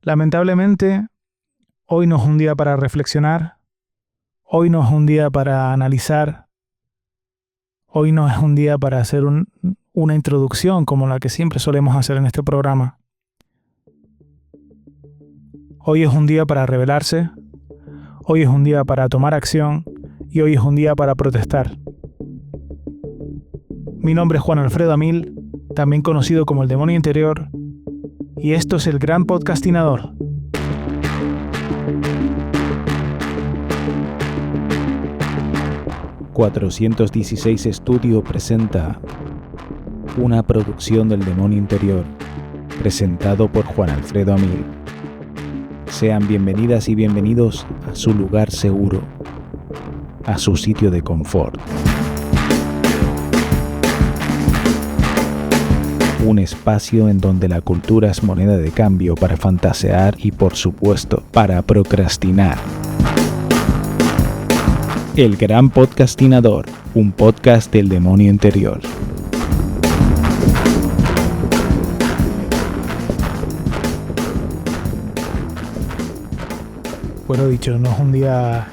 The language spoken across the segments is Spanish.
Lamentablemente, hoy no es un día para reflexionar, hoy no es un día para analizar, hoy no es un día para hacer una introducción como la que siempre solemos hacer en este programa. Hoy es un día para rebelarse, hoy es un día para tomar acción y hoy es un día para protestar. Mi nombre es Juan Alfredo Amil, también conocido como el demonio interior, y esto es el Gran Podcastinador. ...416 Estudio presenta una producción del demonio interior, presentado por Juan Alfredo Amil. Sean bienvenidas y bienvenidos a su lugar seguro, a su sitio de confort. Un espacio en donde la cultura es moneda de cambio para fantasear y, por supuesto, para procrastinar. El Gran Podcastinador, un podcast del demonio interior. Bueno, dicho, no es un día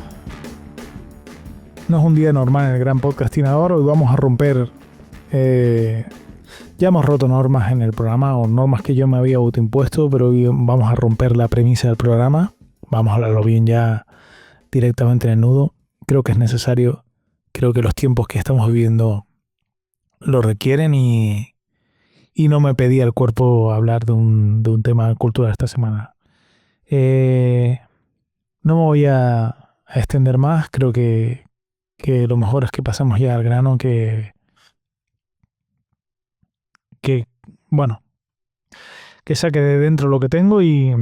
normal en el Gran Podcastinador. Hoy vamos a romper, ya hemos roto normas en el programa, o normas que yo me había autoimpuesto, pero hoy vamos a romper la premisa del programa. Vamos a hablarlo bien ya directamente en el nudo. Creo que es necesario, creo que los tiempos que estamos viviendo lo requieren y no me pedía el cuerpo hablar de un tema cultural esta semana. No me voy a extender más, creo que lo mejor es que pasemos ya al grano, que saque de dentro lo que tengo y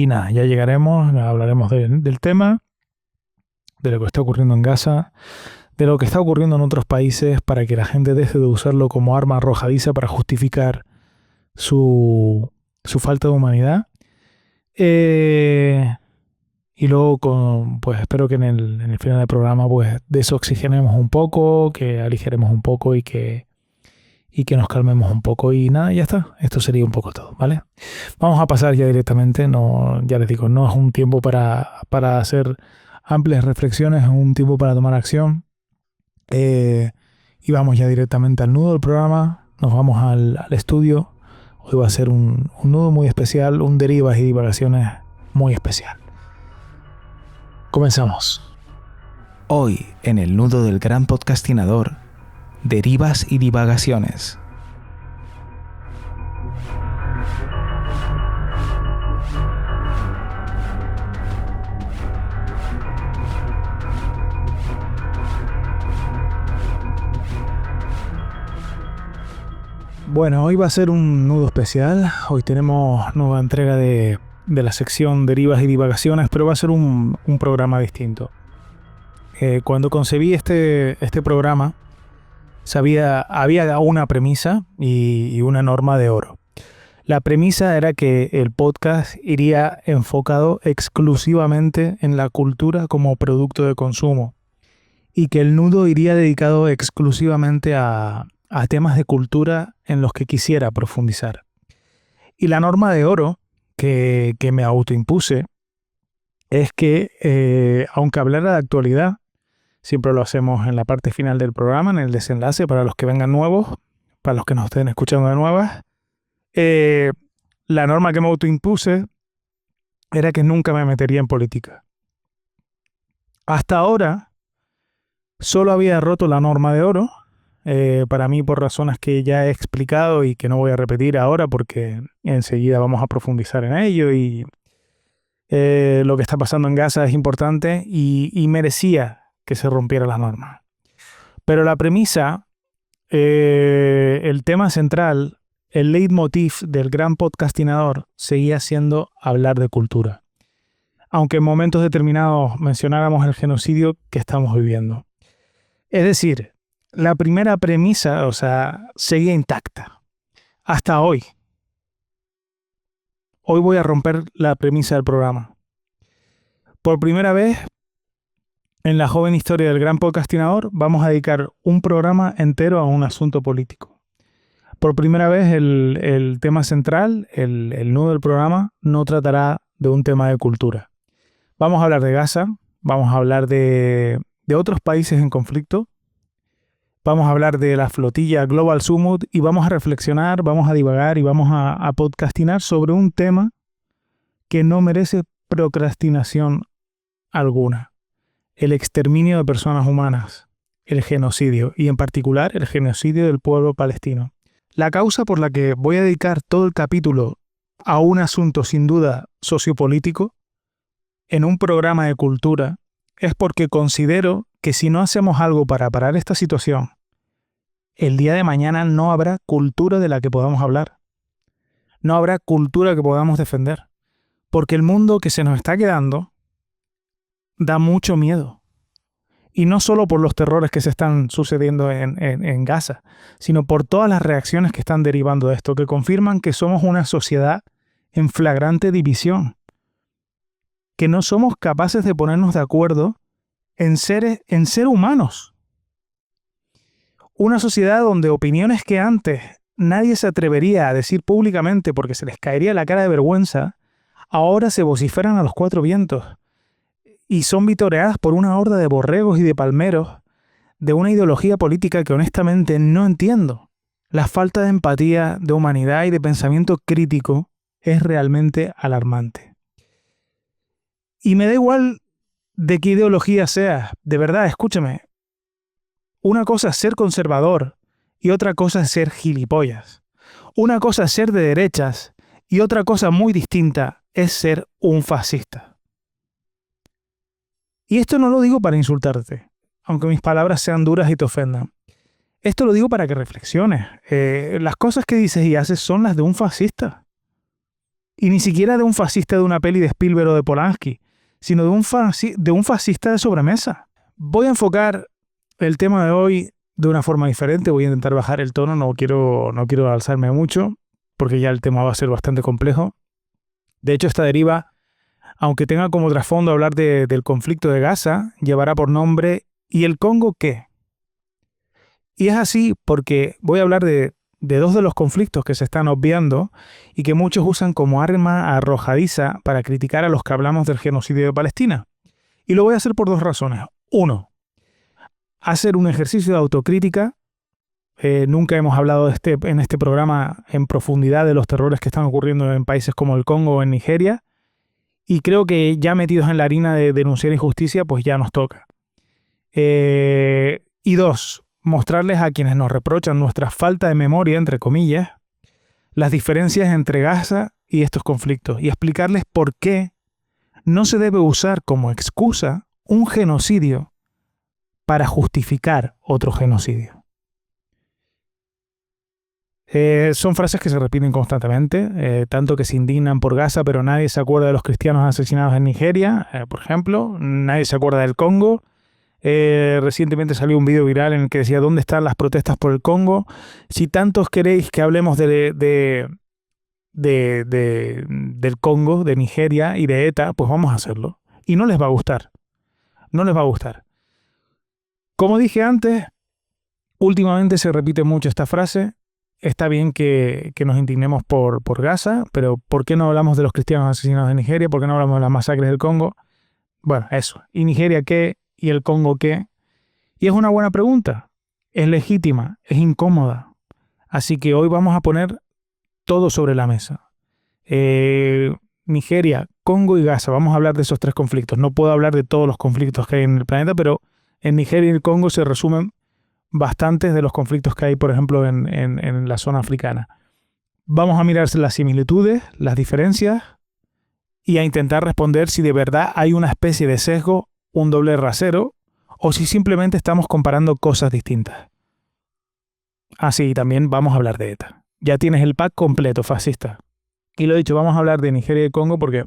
nada, ya llegaremos, hablaremos del tema, de lo que está ocurriendo en Gaza, de lo que está ocurriendo en otros países, para que la gente deje de usarlo como arma arrojadiza para justificar su falta de humanidad. Y luego, pues espero que en el final del programa pues desoxigenemos un poco, que aligeremos un poco y que nos calmemos un poco. Y nada, ya está. Esto sería un poco todo, ¿vale? Vamos a pasar ya directamente. No, ya les digo, no es un tiempo para hacer amplias reflexiones, es un tiempo para tomar acción. Y vamos ya directamente al nudo del programa. Nos vamos al estudio. Hoy va a ser un nudo muy especial, un derivas y divagaciones muy especial. Comenzamos. Hoy, en el nudo del Gran Podcastinador, derivas y divagaciones. Bueno, hoy va a ser un nudo especial. Hoy tenemos nueva entrega de la sección derivas y divagaciones, pero va a ser un programa distinto. Cuando concebí este programa, había una premisa y una norma de oro. La premisa era que el podcast iría enfocado exclusivamente en la cultura como producto de consumo y que el nudo iría dedicado exclusivamente a temas de cultura en los que quisiera profundizar. Y la norma de oro que me autoimpuse es que, aunque hablara de actualidad, siempre lo hacemos en la parte final del programa, en el desenlace, para los que vengan nuevos, para los que nos estén escuchando de nuevas. La norma que me autoimpuse era que nunca me metería en política. Hasta ahora solo había roto la norma de oro, para mí por razones que ya he explicado y que no voy a repetir ahora porque enseguida vamos a profundizar en ello, y lo que está pasando en Gaza es importante y merecía que se rompiera la norma. Pero la premisa, el tema central, el leitmotiv del Gran Podcastinador seguía siendo hablar de cultura, aunque en momentos determinados mencionáramos el genocidio que estamos viviendo. Es decir, la primera premisa, seguía intacta hasta hoy. Hoy voy a romper la premisa del programa. Por primera vez en la joven historia del Gran Podcastinador, vamos a dedicar un programa entero a un asunto político. Por primera vez el tema central, el nudo del programa, no tratará de un tema de cultura. Vamos a hablar de Gaza, vamos a hablar de otros países en conflicto, vamos a hablar de la flotilla Global Summit y vamos a reflexionar, vamos a divagar y vamos a podcastinar sobre un tema que no merece procrastinación alguna. El exterminio de personas humanas, el genocidio y en particular el genocidio del pueblo palestino. La causa por la que voy a dedicar todo el capítulo a un asunto sin duda sociopolítico en un programa de cultura es porque considero que si no hacemos algo para parar esta situación, el día de mañana no habrá cultura de la que podamos hablar. No habrá cultura que podamos defender. Porque el mundo que se nos está quedando da mucho miedo. Y no solo por los terrores que se están sucediendo en Gaza, sino por todas las reacciones que están derivando de esto, que confirman que somos una sociedad en flagrante división. Que no somos capaces de ponernos de acuerdo en ser humanos. Una sociedad donde opiniones que antes nadie se atrevería a decir públicamente porque se les caería la cara de vergüenza, ahora se vociferan a los cuatro vientos y son vitoreadas por una horda de borregos y de palmeros de una ideología política que honestamente no entiendo. La falta de empatía, de humanidad y de pensamiento crítico es realmente alarmante. Y me da igual de qué ideología seas, de verdad, escúchame. Una cosa es ser conservador y otra cosa es ser gilipollas. Una cosa es ser de derechas y otra cosa muy distinta es ser un fascista. Y esto no lo digo para insultarte, aunque mis palabras sean duras y te ofendan. Esto lo digo para que reflexiones. Las cosas que dices y haces son las de un fascista. Y ni siquiera de un fascista de una peli de Spielberg o de Polanski, sino de un fascista de sobremesa. Voy a enfocar el tema de hoy de una forma diferente. Voy a intentar bajar el tono, no quiero alzarme mucho, porque ya el tema va a ser bastante complejo. De hecho, esta deriva, aunque tenga como trasfondo hablar del conflicto de Gaza, llevará por nombre ¿y el Congo qué? Y es así porque voy a hablar de dos de los conflictos que se están obviando y que muchos usan como arma arrojadiza para criticar a los que hablamos del genocidio de Palestina. Y lo voy a hacer por dos razones. Uno, hacer un ejercicio de autocrítica. Nunca hemos hablado en este programa en profundidad de los terrores que están ocurriendo en países como el Congo o en Nigeria. Y creo que ya metidos en la harina de denunciar injusticia, pues ya nos toca. Y dos, mostrarles a quienes nos reprochan nuestra falta de memoria, entre comillas, las diferencias entre Gaza y estos conflictos y explicarles por qué no se debe usar como excusa un genocidio para justificar otro genocidio. Son frases que se repiten constantemente, tanto que se indignan por Gaza, pero nadie se acuerda de los cristianos asesinados en Nigeria, por ejemplo, nadie se acuerda del Congo. Recientemente salió un video viral en el que decía ¿dónde están las protestas por el Congo? Si tantos queréis que hablemos del Congo, de Nigeria y de ETA, pues vamos a hacerlo. Y no les va a gustar. No les va a gustar. Como dije antes, últimamente se repite mucho esta frase. Está bien que nos indignemos por Gaza, pero ¿por qué no hablamos de los cristianos asesinados en Nigeria? ¿Por qué no hablamos de las masacres del Congo? Bueno, eso. ¿Y Nigeria qué? ¿Y el Congo qué? Y es una buena pregunta. Es legítima, es incómoda. Así que hoy vamos a poner todo sobre la mesa. Nigeria, Congo y Gaza. Vamos a hablar de esos tres conflictos. No puedo hablar de todos los conflictos que hay en el planeta, pero en Nigeria y el Congo se resumen bastantes de los conflictos que hay, por ejemplo, en la zona africana. Vamos a mirar las similitudes, las diferencias y a intentar responder si de verdad hay una especie de sesgo, un doble rasero, o si simplemente estamos comparando cosas distintas. Así, también vamos a hablar de ETA. Ya tienes el pack completo, fascista. Y lo he dicho, vamos a hablar de Nigeria y Congo porque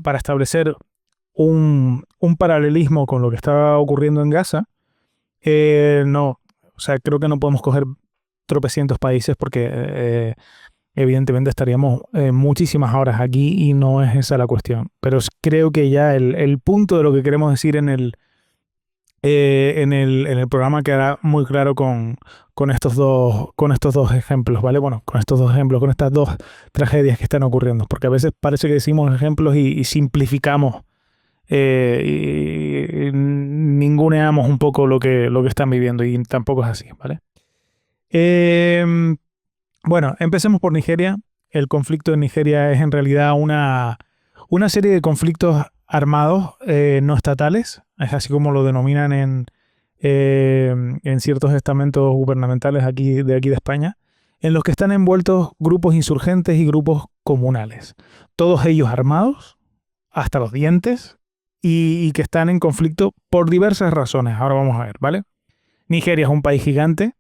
para establecer un paralelismo con lo que está ocurriendo en Gaza, creo que no podemos coger tropecientos países porque evidentemente estaríamos muchísimas horas aquí y no es esa la cuestión. Pero creo que ya el punto de lo que queremos decir en el en el programa quedará muy claro con estos dos ejemplos, ¿vale? Bueno, con estos dos ejemplos, con estas dos tragedias que están ocurriendo, porque a veces parece que decimos ejemplos y simplificamos y ninguneamos un poco lo que están viviendo y tampoco es así, ¿vale? Bueno, empecemos por Nigeria. El conflicto en Nigeria es en realidad una serie de conflictos armados no estatales, es así como lo denominan en ciertos estamentos gubernamentales de aquí de España, en los que están envueltos grupos insurgentes y grupos comunales, todos ellos armados hasta los dientes y que están en conflicto por diversas razones. Ahora vamos a ver, ¿vale? Nigeria es un país gigante,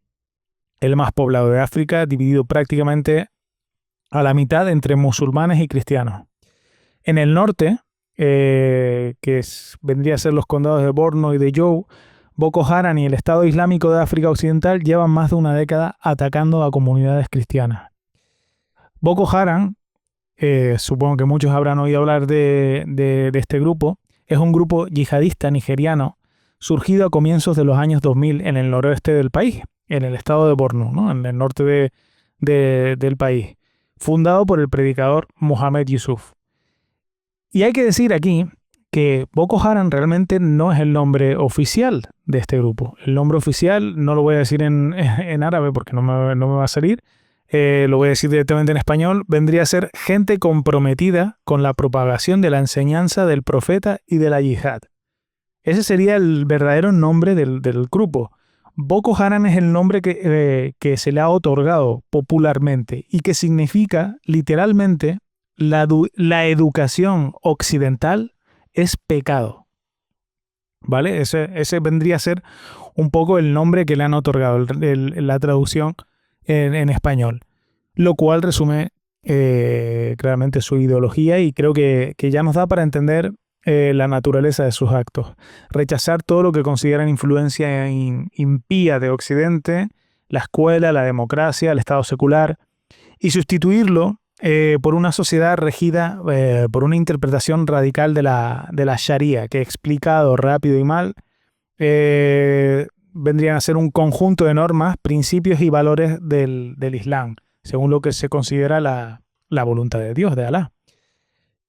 el más poblado de África, dividido prácticamente a la mitad entre musulmanes y cristianos. En el norte, vendría a ser los condados de Borno y de Jou, Boko Haram y el Estado Islámico de África Occidental llevan más de una década atacando a comunidades cristianas. Boko Haram, supongo que muchos habrán oído hablar de este grupo, es un grupo yihadista nigeriano surgido a comienzos de los años 2000 en el noroeste del país, en el estado de Borno, ¿no? En el norte del país, fundado por el predicador Mohammed Yusuf. Y hay que decir aquí que Boko Haram realmente no es el nombre oficial de este grupo. El nombre oficial no lo voy a decir en árabe porque no me va a salir. Lo voy a decir directamente en español. Vendría a ser gente comprometida con la propagación de la enseñanza del profeta y de la yihad. Ese sería el verdadero nombre del grupo. Boko Haram es el nombre que se le ha otorgado popularmente y que significa literalmente la educación occidental es pecado, ¿vale? Ese vendría a ser un poco el nombre que le han otorgado, la traducción en español, lo cual resume claramente su ideología y creo que ya nos da para entender la naturaleza de sus actos. Rechazar todo lo que consideran influencia impía de Occidente, la escuela, la democracia, el Estado secular, y sustituirlo por una sociedad regida por una interpretación radical de la Sharia, que explicado rápido y mal, vendrían a ser un conjunto de normas, principios y valores del Islam, según lo que se considera la voluntad de Dios, de Alá.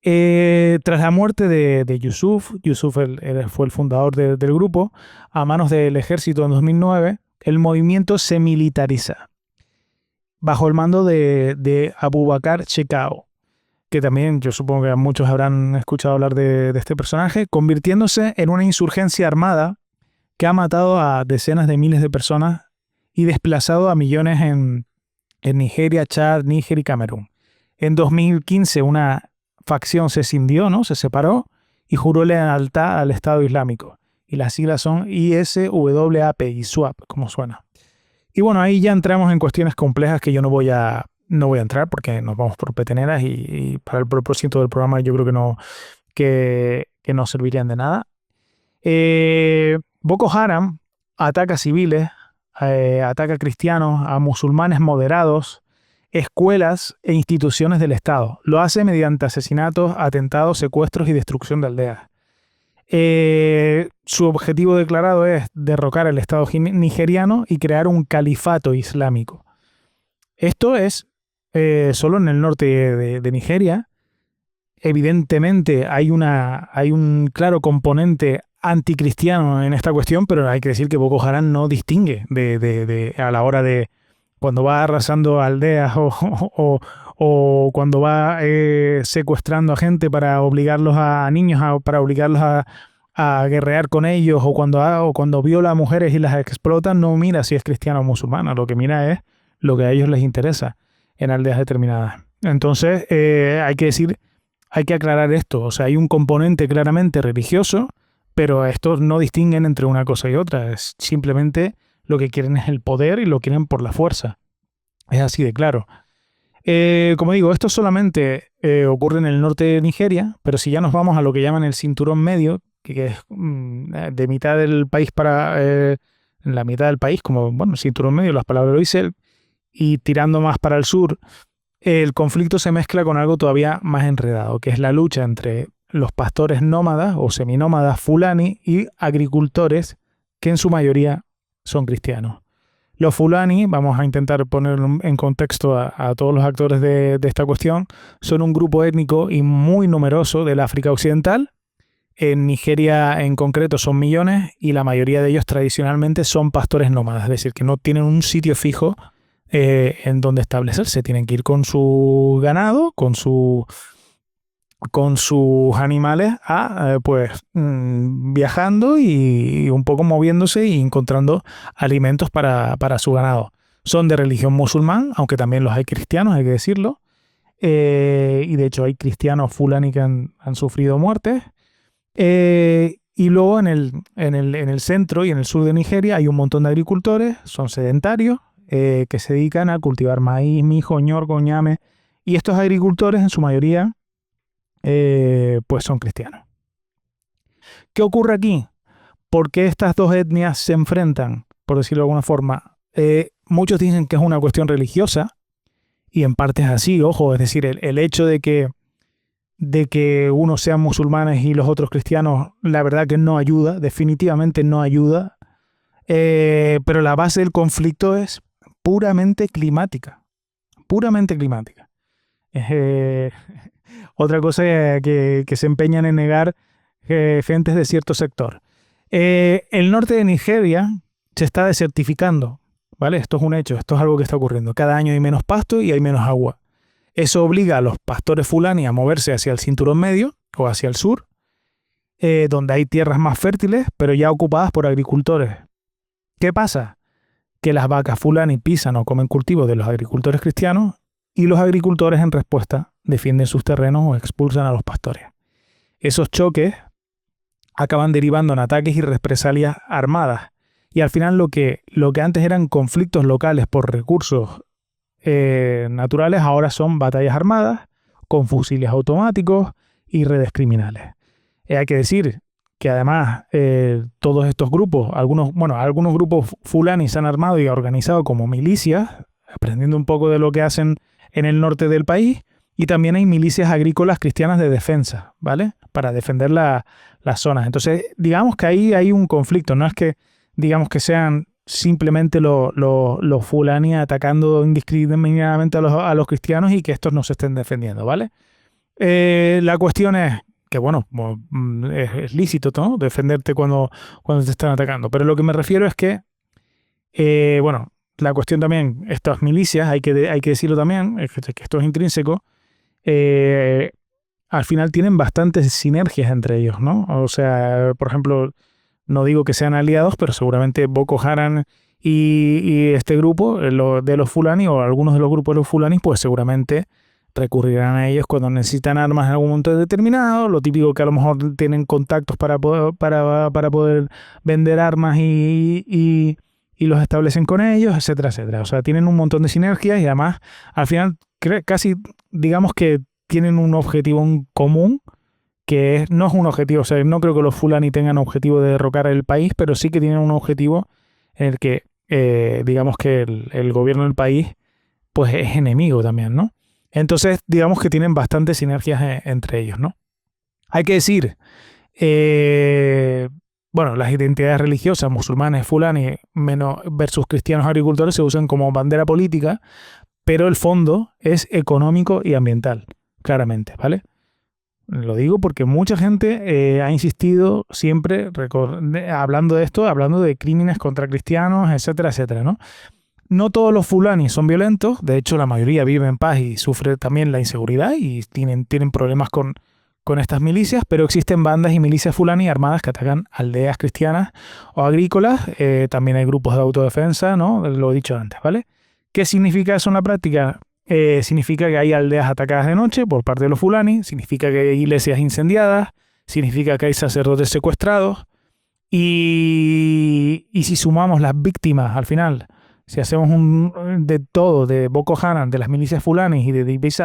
Tras la muerte de Yusuf fue el fundador del grupo, a manos del ejército en 2009, el movimiento se militariza bajo el mando de Abubakar Shekau, que también yo supongo que muchos habrán escuchado hablar de este personaje, convirtiéndose en una insurgencia armada que ha matado a decenas de miles de personas y desplazado a millones en Nigeria, Chad, Níger y Camerún. En 2015 una facción se escindió, ¿no? Se separó y juró lealtad al Estado Islámico. Y las siglas son ISWAP, ISWAP, como suena. Y bueno, ahí ya entramos en cuestiones complejas que yo no voy a entrar porque nos vamos por peteneras y para el propósito del programa yo creo que no servirían de nada. Boko Haram ataca civiles, ataca cristianos, a musulmanes moderados, escuelas e instituciones del Estado. Lo hace mediante asesinatos, atentados, secuestros y destrucción de aldeas. Su objetivo declarado es derrocar al Estado nigeriano y crear un califato islámico. Esto es solo en el norte de Nigeria. Evidentemente hay un claro componente anticristiano en esta cuestión, pero hay que decir que Boko Haram no distingue a la hora de cuando va arrasando aldeas o cuando va secuestrando a gente para obligarlos a niños, para obligarlos a guerrear con ellos, o cuando viola a mujeres y las explota, no mira si es cristiano o musulmana, lo que mira es lo que a ellos les interesa en aldeas determinadas. Entonces hay que aclarar esto, o sea, hay un componente claramente religioso, pero estos no distinguen entre una cosa y otra, es simplemente lo que quieren es el poder y lo quieren por la fuerza. Es así de claro. Como digo, esto solamente ocurre en el norte de Nigeria, pero si ya nos vamos a lo que llaman el cinturón medio, que es de mitad del país la mitad del país, como bueno, el cinturón medio, las palabras lo dicen, y tirando más para el sur, el conflicto se mezcla con algo todavía más enredado, que es la lucha entre los pastores nómadas o seminómadas fulani y agricultores que en su mayoría son cristianos. Los Fulani, vamos a intentar poner en contexto a todos los actores de esta cuestión, son un grupo étnico y muy numeroso del África Occidental. En Nigeria en concreto son millones y la mayoría de ellos tradicionalmente son pastores nómadas, es decir, que no tienen un sitio fijo en donde establecerse. Tienen que ir con su ganado, con sus animales viajando y un poco moviéndose y encontrando alimentos para su ganado. Son de religión musulmán, aunque también los hay cristianos, hay que decirlo. Y de hecho hay cristianos fulani que han sufrido muertes. Y luego en el centro y en el sur de Nigeria hay un montón de agricultores, son sedentarios, que se dedican a cultivar maíz, mijo, ñorgo, ñame. Y estos agricultores en su mayoría pues son cristianos. ¿Qué ocurre aquí? ¿Por qué estas dos etnias se enfrentan? Por decirlo de alguna forma. Muchos dicen que es una cuestión religiosa, y en parte es así, ojo, es decir, el hecho de que unos sean musulmanes y los otros cristianos, la verdad que no ayuda, definitivamente no ayuda, pero la base del conflicto es puramente climática, puramente climática. Otra cosa que se empeñan en negar gentes de cierto sector. El norte de Nigeria se está desertificando, ¿vale? Esto es un hecho, esto es algo que está ocurriendo. Cada año hay menos pasto y hay menos agua. Eso obliga a los pastores fulani a moverse hacia el cinturón medio o hacia el sur, donde hay tierras más fértiles, pero ya ocupadas por agricultores. ¿Qué pasa? Que las vacas fulani pisan o comen cultivos de los agricultores cristianos y los agricultores en respuesta defienden sus terrenos o expulsan a los pastores. Esos choques acaban derivando en ataques y represalias armadas. Y al final lo que antes eran conflictos locales por recursos naturales, ahora son batallas armadas con fusiles automáticos y redes criminales. Hay que decir que además todos estos grupos, algunos grupos fulani se han armado y organizado como milicias, aprendiendo un poco de lo que hacen en el norte del país, y también hay milicias agrícolas cristianas de defensa, ¿vale? Para defender las zonas. Entonces, digamos que ahí hay un conflicto, no es que digamos que sean simplemente los fulani atacando indiscriminadamente a los cristianos y que estos no se estén defendiendo, ¿vale? La cuestión es que, bueno, es lícito, ¿no? Defenderte cuando te están atacando. Pero lo que me refiero es que, la cuestión también, estas milicias, hay que decirlo también, es que esto es intrínseco, al final tienen bastantes sinergias entre ellos, ¿no? O sea, por ejemplo, no digo que sean aliados, pero seguramente Boko Haram y este grupo de los fulani o algunos de los grupos de los fulani, pues seguramente recurrirán a ellos cuando necesitan armas en algún momento determinado. Lo típico que a lo mejor tienen contactos para poder vender armas y los establecen con ellos, etcétera, etcétera. O sea, tienen un montón de sinergias y además al final casi digamos que tienen un objetivo en común, que no es un objetivo, o sea, no creo que los fulani tengan objetivo de derrocar el país, pero sí que tienen un objetivo en el que digamos que el gobierno del país pues es enemigo también, ¿no? Entonces digamos que tienen bastantes sinergias entre ellos, ¿no? Hay que decir, las identidades religiosas, musulmanes, fulani, versus cristianos agricultores se usan como bandera política, pero el fondo es económico y ambiental, claramente, ¿vale? Lo digo porque mucha gente ha insistido siempre hablando de esto, hablando de crímenes contra cristianos, etcétera, etcétera, ¿no? No todos los fulani son violentos, de hecho la mayoría vive en paz y sufre también la inseguridad y tienen problemas con estas milicias, pero existen bandas y milicias fulani armadas que atacan aldeas cristianas o agrícolas. También hay grupos de autodefensa, ¿no? Lo he dicho antes, ¿vale? ¿Qué significa eso en la práctica? Significa que hay aldeas atacadas de noche por parte de los fulani, significa que hay iglesias incendiadas, significa que hay sacerdotes secuestrados y si sumamos las víctimas al final, si hacemos de todo, de Boko Haram, de las milicias fulani y de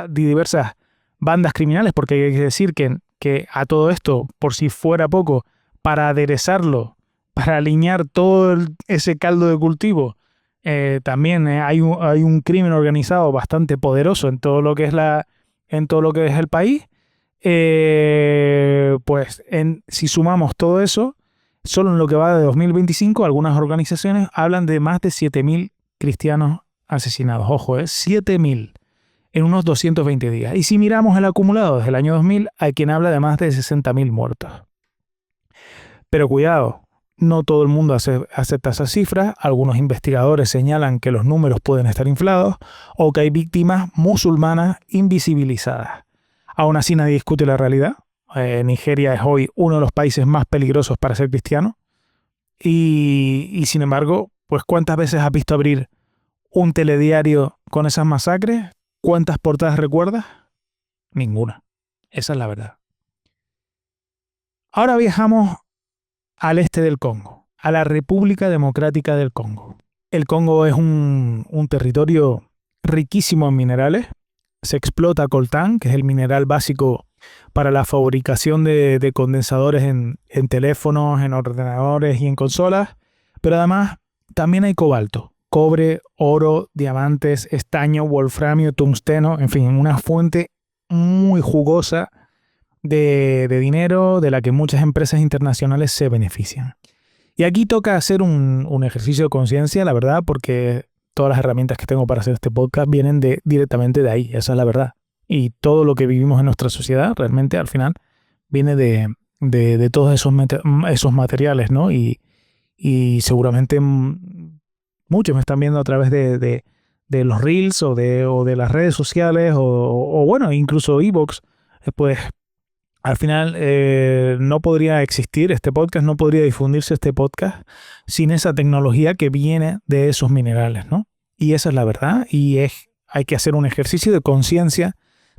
diversas bandas criminales, porque hay que decir que a todo esto, por si fuera poco, para aderezarlo, para alinear todo ese caldo de cultivo, también hay un crimen organizado bastante poderoso en todo lo que es el país. Si sumamos todo eso, Solo en lo que va de 2025, algunas organizaciones hablan de más de 7.000 cristianos asesinados. Ojo, 7.000 en unos 220 días. Y si miramos el acumulado desde el año 2000, hay quien habla de más de 60.000 muertos. Pero cuidado, no todo el mundo acepta esas cifras. Algunos investigadores señalan que los números pueden estar inflados o que hay víctimas musulmanas invisibilizadas. Aún así nadie discute la realidad. Nigeria es hoy uno de los países más peligrosos para ser cristiano. Y sin embargo, pues ¿cuántas veces has visto abrir un telediario con esas masacres? ¿Cuántas portadas recuerdas? Ninguna. Esa es la verdad. Ahora viajamos al este del Congo, a la República Democrática del Congo. El Congo es un territorio riquísimo en minerales. Se explota coltán, que es el mineral básico para la fabricación de condensadores en teléfonos, en ordenadores y en consolas. Pero además también hay cobalto, cobre, oro, diamantes, estaño, wolframio, tungsteno, en fin, una fuente muy jugosa de dinero de la que muchas empresas internacionales se benefician. Y aquí toca hacer un ejercicio de conciencia, la verdad, porque todas las herramientas que tengo para hacer este podcast vienen directamente de ahí, esa es la verdad. Y todo lo que vivimos en nuestra sociedad realmente al final viene de todos esos materiales, ¿no? Y seguramente muchos me están viendo a través de los Reels o de las redes sociales o bueno, incluso iVoox, pues al final no podría existir este podcast, no podría difundirse este podcast sin esa tecnología que viene de esos minerales, ¿no? Y esa es la verdad y hay que hacer un ejercicio de conciencia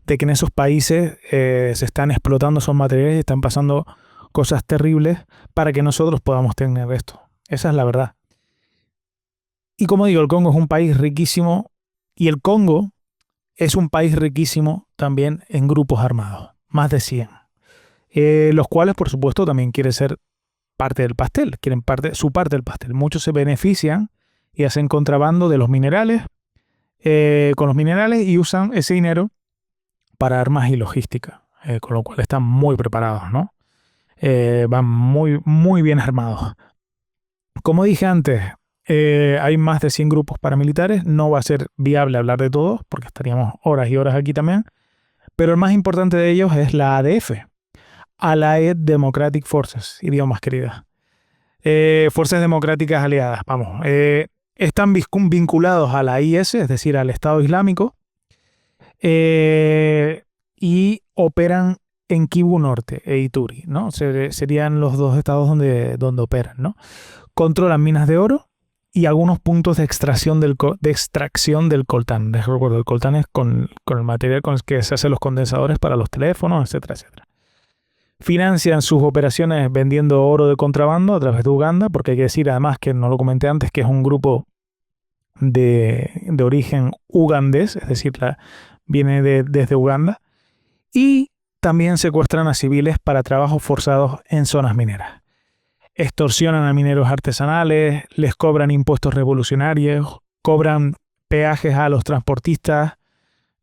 de que en esos países se están explotando esos materiales y están pasando cosas terribles para que nosotros podamos tener esto. Esa es la verdad. Y como digo, el Congo es un país riquísimo y el Congo es un país riquísimo también en grupos armados, más de 100. Los cuales, por supuesto, también quieren ser parte del pastel, quieren su parte del pastel. Muchos se benefician y hacen contrabando de los minerales, con los minerales y usan ese dinero para armas y logística, con lo cual están muy preparados, ¿no? Van muy, muy bien armados. Como dije antes, hay más de 100 grupos paramilitares, no va a ser viable hablar de todos, porque estaríamos horas y horas aquí también, pero el más importante de ellos es la ADF, Allied Democratic Forces, idiomas queridas. Fuerzas Democráticas Aliadas, vamos. Están vinculados a la IS, es decir, al Estado Islámico, y operan en Kivu Norte e Ituri, ¿no? Serían los dos estados donde operan, ¿no? Controlan minas de oro y algunos puntos de extracción del coltán. Les recuerdo, el coltán es con el material con el que se hacen los condensadores para los teléfonos, etcétera, etcétera. Financian sus operaciones vendiendo oro de contrabando a través de Uganda, porque hay que decir además que no lo comenté antes, que es un grupo de origen ugandés, es decir, viene desde Uganda, y también secuestran a civiles para trabajos forzados en zonas mineras. Extorsionan a mineros artesanales, les cobran impuestos revolucionarios, cobran peajes a los transportistas,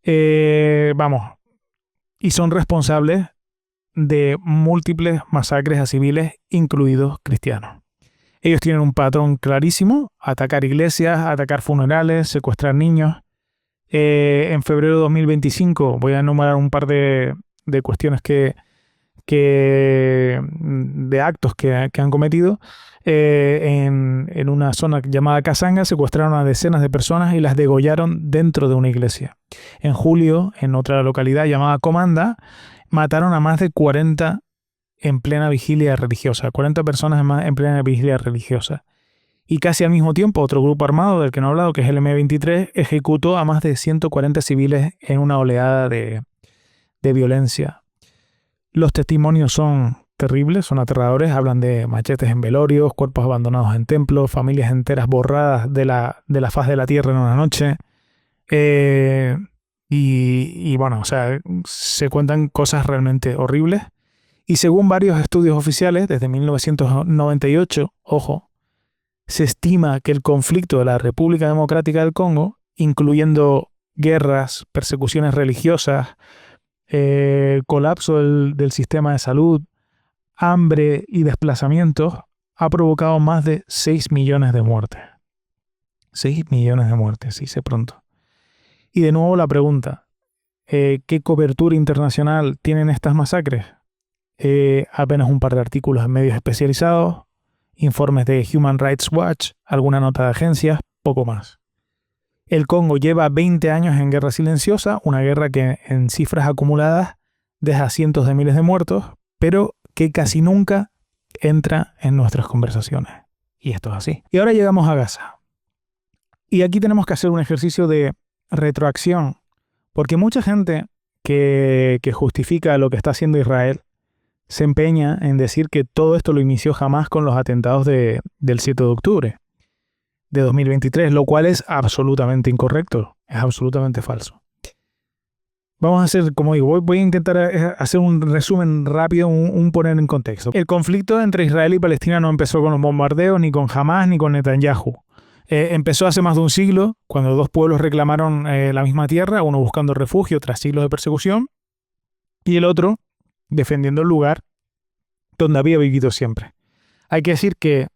y son responsables de múltiples masacres a civiles, incluidos cristianos. Ellos tienen un patrón clarísimo: atacar iglesias, atacar funerales, secuestrar niños. En febrero de 2025 voy a enumerar un par de cuestiones de actos que han cometido. En una zona llamada Kasanga secuestraron a decenas de personas y las degollaron dentro de una iglesia. En julio, en otra localidad llamada Komanda, mataron a más de 40 en plena vigilia religiosa. 40 personas en plena vigilia religiosa. Y casi al mismo tiempo, otro grupo armado del que no he hablado, que es el M23, ejecutó a más de 140 civiles en una oleada de violencia. Los testimonios son terribles, son aterradores. Hablan de machetes en velorios, cuerpos abandonados en templos, familias enteras borradas de la faz de la tierra en una noche. Y bueno, o sea, se cuentan cosas realmente horribles. Y según varios estudios oficiales, desde 1998, ojo, se estima que el conflicto de la República Democrática del Congo, incluyendo guerras, persecuciones religiosas, colapso del sistema de salud, hambre y desplazamientos, ha provocado más de 6 millones de muertes. 6 millones de muertes, se dice pronto. Y de nuevo la pregunta, ¿qué cobertura internacional tienen estas masacres? Apenas un par de artículos en medios especializados, informes de Human Rights Watch, alguna nota de agencias, poco más. El Congo lleva 20 años en guerra silenciosa, una guerra que en cifras acumuladas deja cientos de miles de muertos, pero que casi nunca entra en nuestras conversaciones. Y esto es así. Y ahora llegamos a Gaza. Y aquí tenemos que hacer un ejercicio de retroacción, porque mucha gente que justifica lo que está haciendo Israel se empeña en decir que todo esto lo inició Hamás con los atentados del 7 de octubre de 2023, lo cual es absolutamente incorrecto, es absolutamente falso. Vamos a hacer, como digo, voy a intentar hacer un resumen rápido, un poner en contexto. El conflicto entre Israel y Palestina no empezó con los bombardeos, ni con Hamás, ni con Netanyahu. Empezó hace más de un siglo, cuando dos pueblos reclamaron la misma tierra, uno buscando refugio tras siglos de persecución, y el otro defendiendo el lugar donde había vivido siempre. Hay que decir que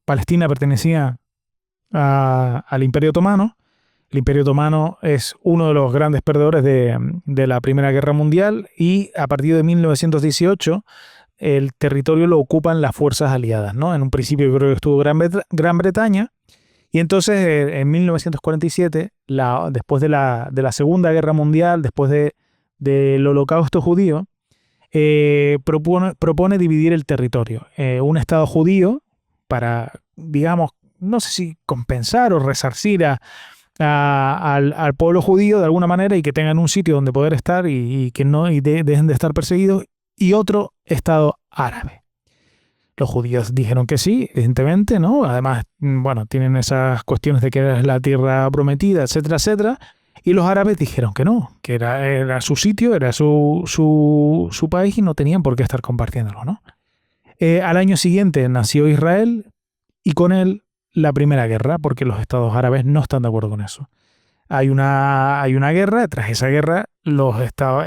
Palestina pertenecía al Imperio Otomano. El Imperio Otomano es uno de los grandes perdedores de la Primera Guerra Mundial y a partir de 1918 el territorio lo ocupan las fuerzas aliadas, ¿no? En un principio creo que estuvo Gran Bretaña y entonces en 1947, después de la Segunda Guerra Mundial, después del Holocausto judío, propone dividir el territorio. Un Estado judío para, digamos, no sé si compensar o resarcir al pueblo judío de alguna manera y que tengan un sitio donde poder estar y que no dejen de estar perseguidos, y otro Estado árabe. Los judíos dijeron que sí, evidentemente, ¿no? Además, bueno, tienen esas cuestiones de que es la tierra prometida, etcétera, etcétera. Y los árabes dijeron que no, que era su sitio, era su país y no tenían por qué estar compartiéndolo, ¿no? Al año siguiente nació Israel y con él la Primera Guerra, porque los estados árabes no están de acuerdo con eso. Hay una guerra, tras esa guerra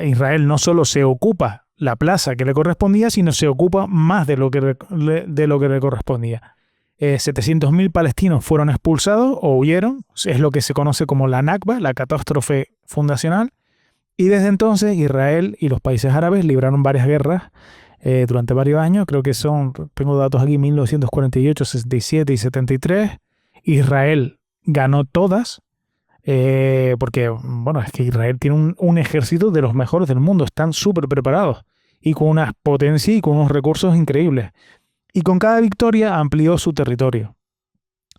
Israel no solo se ocupa la plaza que le correspondía, sino se ocupa más de lo que le correspondía. 700.000 palestinos fueron expulsados o huyeron, es lo que se conoce como la Nakba, la catástrofe fundacional, y desde entonces Israel y los países árabes libraron varias guerras durante varios años, creo que tengo datos aquí, 1948, 67 y 73, Israel ganó todas, porque, bueno, es que Israel tiene un ejército de los mejores del mundo, están súper preparados y con una potencia y con unos recursos increíbles. Y con cada victoria amplió su territorio.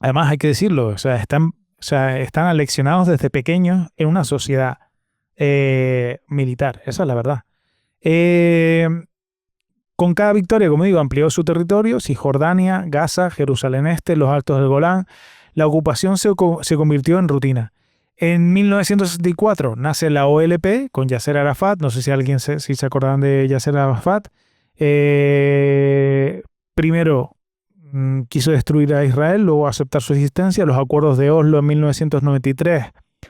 Además, hay que decirlo, están aleccionados desde pequeños en una sociedad militar. Esa es la verdad. Con cada victoria, como digo, amplió su territorio. Cisjordania, Gaza, Jerusalén Este, los Altos del Golán. La ocupación se convirtió en rutina. En 1964 nace la OLP con Yasser Arafat. No sé si se acordarán de Yasser Arafat. Primero quiso destruir a Israel, luego aceptar su existencia. Los acuerdos de Oslo en 1993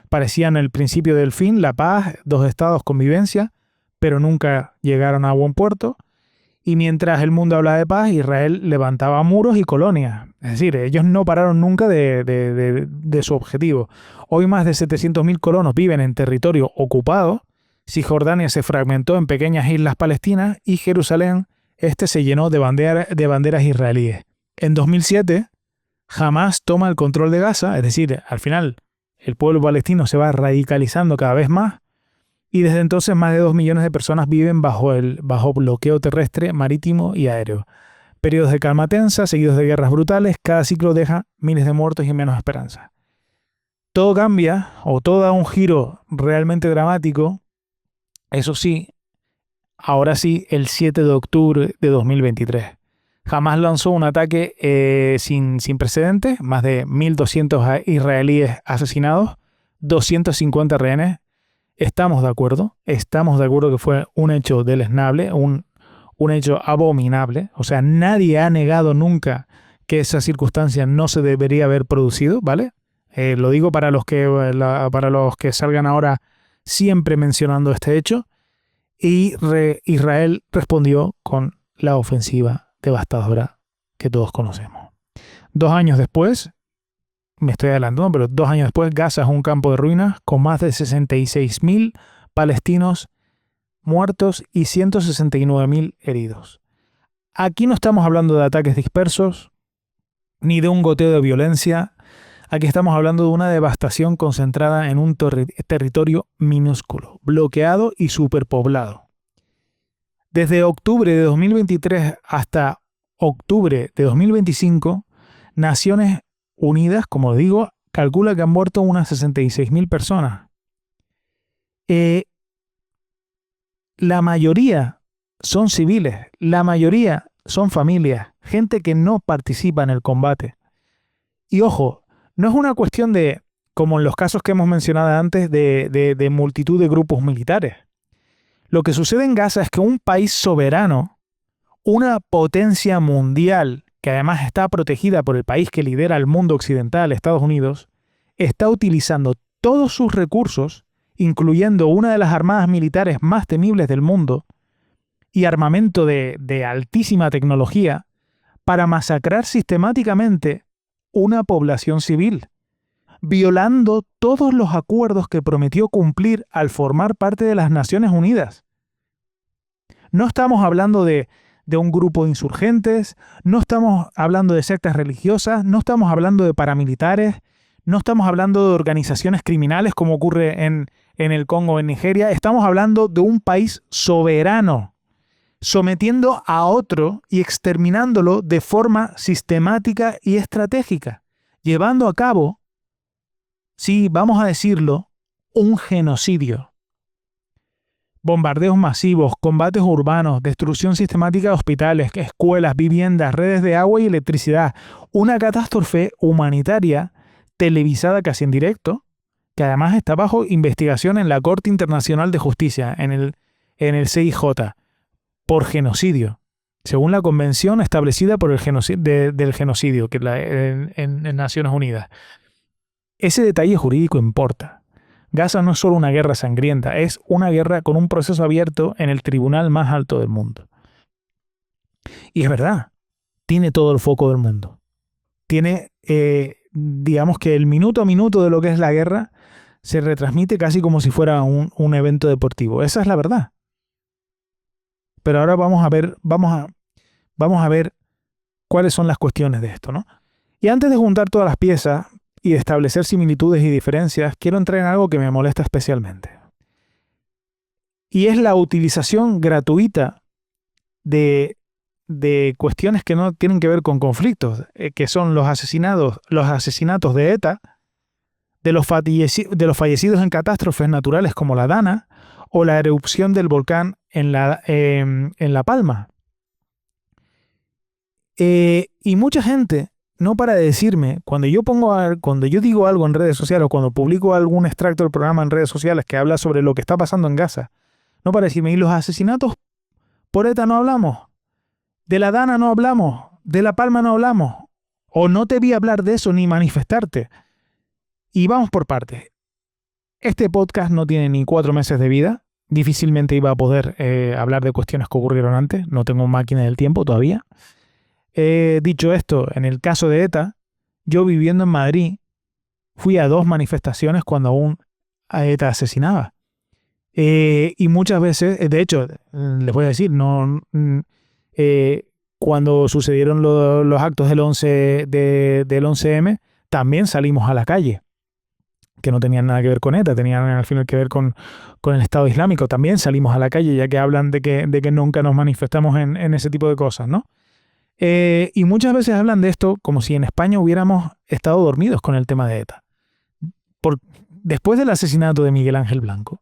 parecían el principio del fin, la paz, dos estados, convivencia, pero nunca llegaron a buen puerto. Y mientras el mundo hablaba de paz, Israel levantaba muros y colonias. Es decir, ellos no pararon nunca de su objetivo. Hoy más de 700.000 colonos viven en territorio ocupado. Cisjordania se fragmentó en pequeñas islas palestinas y Jerusalén Este se llenó de banderas israelíes. En 2007, Hamás toma el control de Gaza, es decir, al final el pueblo palestino se va radicalizando cada vez más y desde entonces más de 2 millones de personas viven bajo bloqueo terrestre, marítimo y aéreo. Periodos de calma tensa, seguidos de guerras brutales, cada ciclo deja miles de muertos y menos esperanza. Todo cambia, o todo da un giro realmente dramático, eso sí, ahora sí, el 7 de octubre de 2023. Hamás lanzó un ataque sin precedentes, más de 1.200 israelíes asesinados, 250 rehenes. Estamos de acuerdo que fue un hecho deleznable, un hecho abominable. O sea, nadie ha negado nunca que esa circunstancia no se debería haber producido, ¿vale? Lo digo para los que salgan ahora siempre mencionando este hecho. Y Israel respondió con la ofensiva devastadora que todos conocemos. 2 años después, me estoy adelantando, pero 2 años después, Gaza es un campo de ruinas con más de 66.000 palestinos muertos y 169.000 heridos. Aquí no estamos hablando de ataques dispersos, ni de un goteo de violencia. Aquí estamos hablando de una devastación concentrada en un territorio minúsculo, bloqueado y superpoblado. Desde octubre de 2023 hasta octubre de 2025, Naciones Unidas, como digo, calcula que han muerto unas 66.000 personas. La mayoría son civiles, la mayoría son familias, gente que no participa en el combate. Y ojo, no es una cuestión de, como en los casos que hemos mencionado antes, de multitud de grupos militares. Lo que sucede en Gaza es que un país soberano, una potencia mundial, que además está protegida por el país que lidera el mundo occidental, Estados Unidos, está utilizando todos sus recursos, incluyendo una de las armadas militares más temibles del mundo y armamento de altísima tecnología, para masacrar sistemáticamente una población civil, violando todos los acuerdos que prometió cumplir al formar parte de las Naciones Unidas. No estamos hablando de un grupo de insurgentes, no estamos hablando de sectas religiosas, no estamos hablando de paramilitares, no estamos hablando de organizaciones criminales como ocurre en el Congo o en Nigeria. Estamos hablando de un país soberano, sometiendo a otro y exterminándolo de forma sistemática y estratégica, llevando a cabo, sí, vamos a decirlo, un genocidio. Bombardeos masivos, combates urbanos, destrucción sistemática de hospitales, escuelas, viviendas, redes de agua y electricidad. Una catástrofe humanitaria televisada casi en directo, que además está bajo investigación en la Corte Internacional de Justicia, en el CIJ, por genocidio, según la convención establecida por del genocidio que en Naciones Unidas. Ese detalle jurídico importa. Gaza no es solo una guerra sangrienta, es una guerra con un proceso abierto en el tribunal más alto del mundo. Y es verdad, tiene todo el foco del mundo. Tiene, digamos que el minuto a minuto de lo que es la guerra se retransmite casi como si fuera un evento deportivo. Esa es la verdad. Pero ahora vamos a ver cuáles son las cuestiones de esto, ¿no? Y antes de juntar todas las piezas y de establecer similitudes y diferencias, quiero entrar en algo que me molesta especialmente. Y es la utilización gratuita de cuestiones que no tienen que ver con conflictos, que son los asesinatos de ETA, de los fallecidos en catástrofes naturales como la Dana o la erupción del volcán en La Palma. Y mucha gente no para de decirme, cuando yo digo algo en redes sociales o cuando publico algún extracto del programa en redes sociales que habla sobre lo que está pasando en Gaza, no para decirme, ¿y los asesinatos por ETA no hablamos? ¿De la Dana no hablamos? ¿De La Palma no hablamos? ¿O no te vi hablar de eso ni manifestarte? Y vamos por partes. Este podcast no tiene ni 4 meses de vida. Difícilmente iba a poder hablar de cuestiones que ocurrieron antes. No tengo máquina del tiempo todavía. Dicho esto, en el caso de ETA, yo viviendo en Madrid, fui a 2 manifestaciones cuando aún a ETA asesinaba. Y muchas veces, de hecho, les voy a decir, cuando sucedieron los actos del 11M, también salimos a la calle, que no tenían nada que ver con ETA, tenían al final que ver con el Estado Islámico. También salimos a la calle, ya que hablan de que nunca nos manifestamos en ese tipo de cosas, ¿no? Y muchas veces hablan de esto como si en España hubiéramos estado dormidos con el tema de ETA. Después del asesinato de Miguel Ángel Blanco,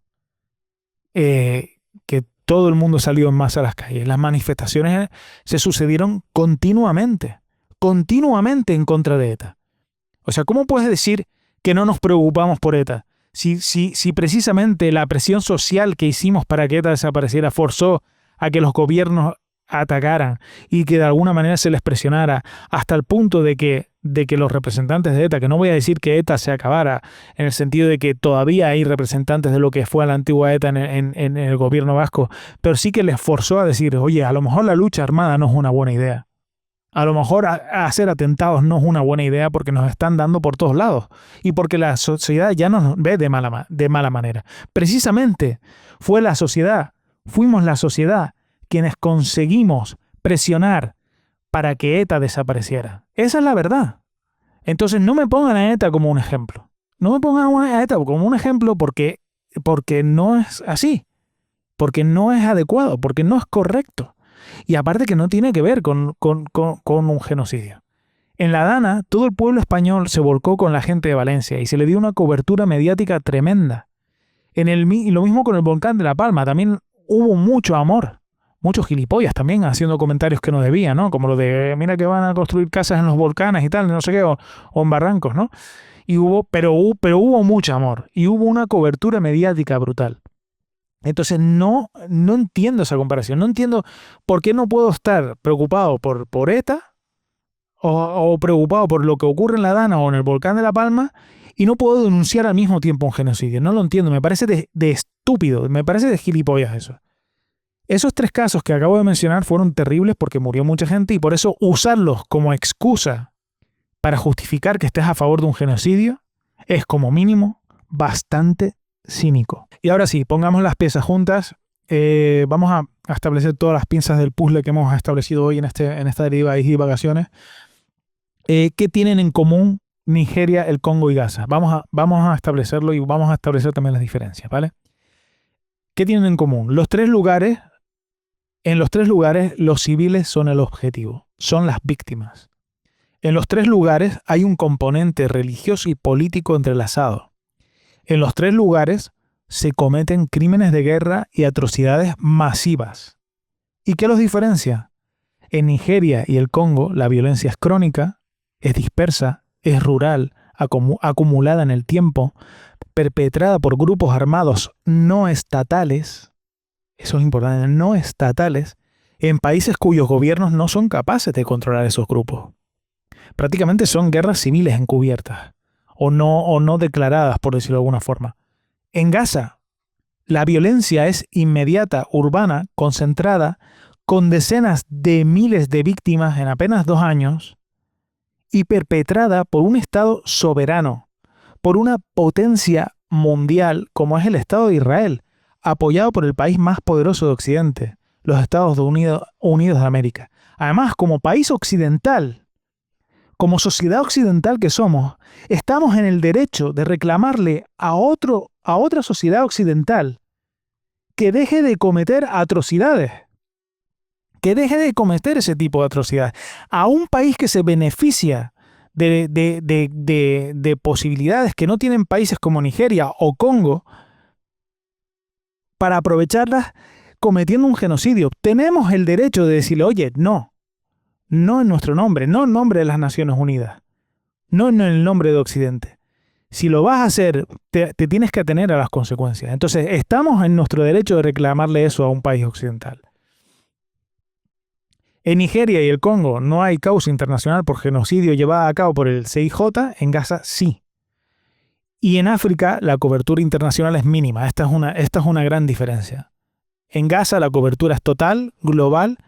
que todo el mundo salió en masa a las calles, las manifestaciones se sucedieron continuamente en contra de ETA. O sea, ¿cómo puedes decir que no nos preocupamos por ETA? Si precisamente la presión social que hicimos para que ETA desapareciera forzó a que los gobiernos atacaran y que de alguna manera se les presionara hasta el punto de que los representantes de ETA, que no voy a decir que ETA se acabara, en el sentido de que todavía hay representantes de lo que fue la antigua ETA en el gobierno vasco, pero sí que les forzó a decir, oye, a lo mejor la lucha armada no es una buena idea. A lo mejor hacer atentados no es una buena idea porque nos están dando por todos lados y porque la sociedad ya nos ve de mala manera. Precisamente fuimos la sociedad quienes conseguimos presionar para que ETA desapareciera. Esa es la verdad. Entonces no me pongan a ETA como un ejemplo. No me pongan a ETA como un ejemplo porque no es así. Porque no es adecuado, porque no es correcto. Y aparte que no tiene que ver con un genocidio. En la Dana, todo el pueblo español se volcó con la gente de Valencia y se le dio una cobertura mediática tremenda. Y lo mismo con el volcán de La Palma, también hubo mucho amor. Muchos gilipollas también haciendo comentarios que no debían, ¿no? Como lo de, mira que van a construir casas en los volcanes y tal, no sé qué, o en barrancos, ¿no? Pero hubo mucho amor y hubo una cobertura mediática brutal. Entonces no entiendo esa comparación, no entiendo por qué no puedo estar preocupado por ETA o preocupado por lo que ocurre en la Dana o en el volcán de La Palma y no puedo denunciar al mismo tiempo un genocidio. No lo entiendo, me parece de estúpido, me parece de gilipollas eso. Esos 3 casos que acabo de mencionar fueron terribles porque murió mucha gente y por eso usarlos como excusa para justificar que estés a favor de un genocidio es como mínimo bastante cínico. Y ahora sí, pongamos las piezas juntas. Vamos a establecer todas las piezas del puzzle que hemos establecido hoy en esta divagaciones. ¿Qué tienen en común Nigeria, el Congo y Gaza? Vamos a establecerlo y vamos a establecer también las diferencias, ¿vale? ¿Qué tienen en común? En los tres lugares los civiles son el objetivo, son las víctimas. En los 3 lugares hay un componente religioso y político entrelazado. En los 3 lugares se cometen crímenes de guerra y atrocidades masivas. ¿Y qué los diferencia? En Nigeria y el Congo la violencia es crónica, es dispersa, es rural, acumulada en el tiempo, perpetrada por grupos armados no estatales, eso es importante, no estatales, en países cuyos gobiernos no son capaces de controlar esos grupos. Prácticamente son guerras civiles encubiertas o no declaradas, por decirlo de alguna forma. En Gaza, la violencia es inmediata, urbana, concentrada, con decenas de miles de víctimas en apenas 2 años y perpetrada por un Estado soberano, por una potencia mundial como es el Estado de Israel, apoyado por el país más poderoso de Occidente, los Estados Unidos de América. Además, como país occidental, como sociedad occidental que somos, estamos en el derecho de reclamarle a otra sociedad occidental que deje de cometer atrocidades, que deje de cometer ese tipo de atrocidades. A un país que se beneficia de posibilidades que no tienen países como Nigeria o Congo para aprovecharlas cometiendo un genocidio. Tenemos el derecho de decirle, oye, no en nuestro nombre, no en nombre de las Naciones Unidas, no en el nombre de Occidente. Si lo vas a hacer, te tienes que atener a las consecuencias. Entonces, estamos en nuestro derecho de reclamarle eso a un país occidental. En Nigeria y el Congo no hay causa internacional por genocidio llevada a cabo por el CIJ, en Gaza sí. Y en África la cobertura internacional es mínima. Esta es una gran diferencia. En Gaza la cobertura es total, global,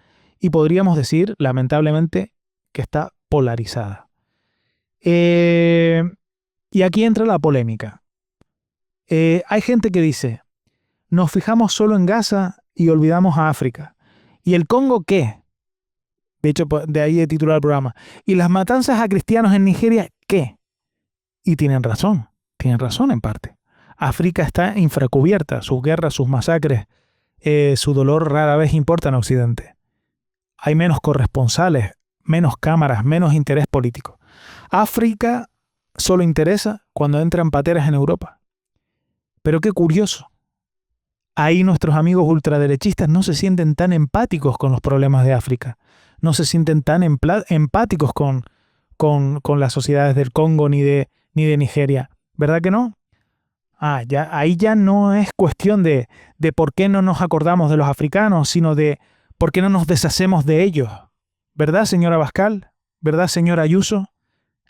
y podríamos decir, lamentablemente, que está polarizada. Y aquí entra la polémica. Hay gente que dice, nos fijamos solo en Gaza y olvidamos a África. ¿Y el Congo qué? De hecho, de ahí he titulado el programa. ¿Y las matanzas a cristianos en Nigeria qué? Y tienen razón en parte. África está infracubierta, sus guerras, sus masacres, su dolor rara vez importa en Occidente. Hay menos corresponsales, menos cámaras, menos interés político. África solo interesa cuando entran pateras en Europa. Pero qué curioso. Ahí nuestros amigos ultraderechistas no se sienten tan empáticos con los problemas de África. No se sienten tan empáticos con las sociedades del Congo ni de Nigeria. ¿Verdad que no? Ahí ya no es cuestión de por qué no nos acordamos de los africanos, sino de por qué no nos deshacemos de ellos. ¿Verdad, señora Abascal? ¿Verdad, señora Ayuso?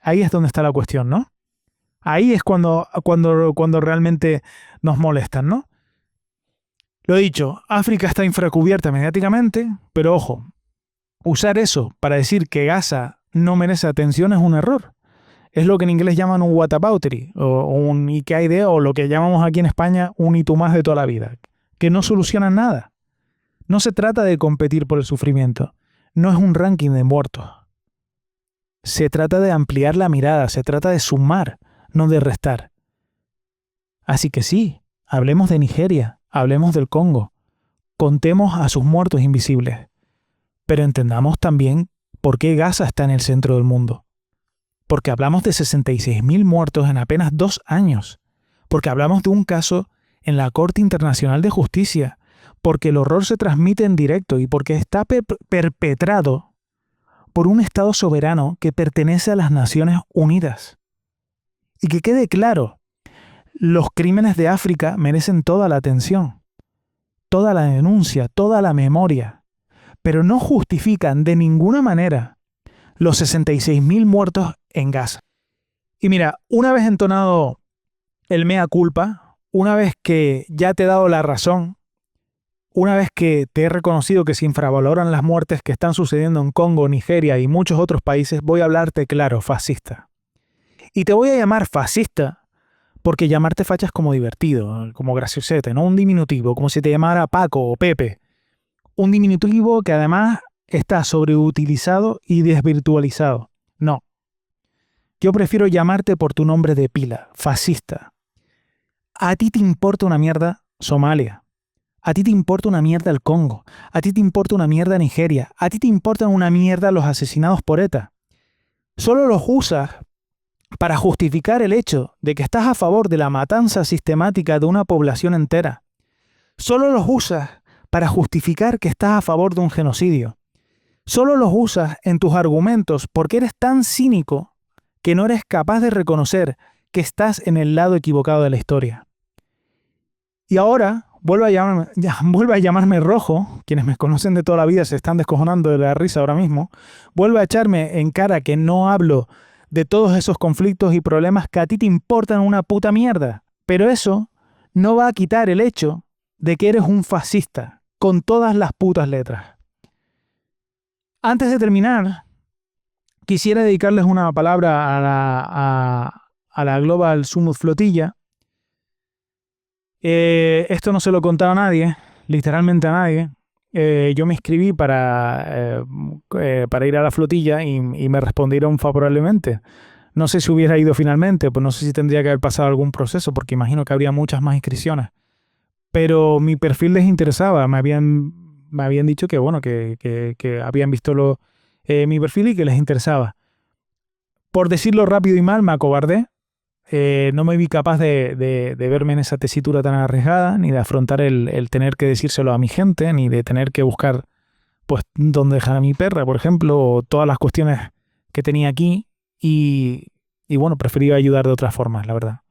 Ahí es donde está la cuestión, ¿no? Ahí es cuando realmente nos molestan, ¿no? Lo he dicho, África está infracubierta mediáticamente, pero ojo, Usar eso para decir que Gaza no merece atención es un error. Es lo que en inglés llaman un whataboutery, o un ¿y qué hay de? O lo que llamamos aquí en España un y tú más de toda la vida, que no solucionan nada. No se trata de competir por el sufrimiento, no es un ranking de muertos. Se trata de ampliar la mirada, se trata de sumar, no de restar. Así que sí, hablemos de Nigeria, hablemos del Congo, contemos a sus muertos invisibles, pero entendamos también por qué Gaza está en el centro del mundo. Porque hablamos de 66.000 muertos en apenas 2 años, porque hablamos de un caso en la Corte Internacional de Justicia, porque el horror se transmite en directo y porque está perpetrado por un Estado soberano que pertenece a las Naciones Unidas. Y que quede claro, los crímenes de África merecen toda la atención, toda la denuncia, toda la memoria, pero no justifican de ninguna manera los 66.000 muertos en Gaza. Y mira, una vez entonado el mea culpa, una vez que ya te he dado la razón, una vez que te he reconocido que se infravaloran las muertes que están sucediendo en Congo, Nigeria y muchos otros países, voy a hablarte claro, fascista. Y te voy a llamar fascista porque llamarte facha es como divertido, como graciosete, no un diminutivo, como si te llamara Paco o Pepe. Un diminutivo que además está sobreutilizado y desvirtualizado. No. Yo prefiero llamarte por tu nombre de pila, fascista. A ti te importa una mierda Somalia. A ti te importa una mierda el Congo. A ti te importa una mierda Nigeria. A ti te importan una mierda los asesinados por ETA. Solo los usas para justificar el hecho de que estás a favor de la matanza sistemática de una población entera. Solo los usas para justificar que estás a favor de un genocidio. Solo los usas en tus argumentos porque eres tan cínico que no eres capaz de reconocer que estás en el lado equivocado de la historia. Y ahora vuelve a llamarme rojo. Quienes me conocen de toda la vida se están descojonando de la risa ahora mismo. Vuelve a echarme en cara que no hablo de todos esos conflictos y problemas que a ti te importan una puta mierda. Pero eso no va a quitar el hecho de que eres un fascista, con todas las putas letras. Antes de terminar, quisiera dedicarles una palabra a la Global Summit Flotilla. Esto no se lo contaba a nadie, literalmente a nadie. Yo me inscribí para ir a la flotilla y me respondieron favorablemente. No sé si hubiera ido finalmente, pues no sé si tendría que haber pasado algún proceso, porque imagino que habría muchas más inscripciones. Pero mi perfil les interesaba, me habían dicho que bueno, que habían visto mi perfil y que les interesaba. Por decirlo rápido y mal, me acobardé. No me vi capaz de verme en esa tesitura tan arriesgada, ni de afrontar el tener que decírselo a mi gente, ni de tener que buscar pues dónde dejar a mi perra, por ejemplo, o todas las cuestiones que tenía aquí. Y bueno, preferí ayudar de otras formas, la verdad.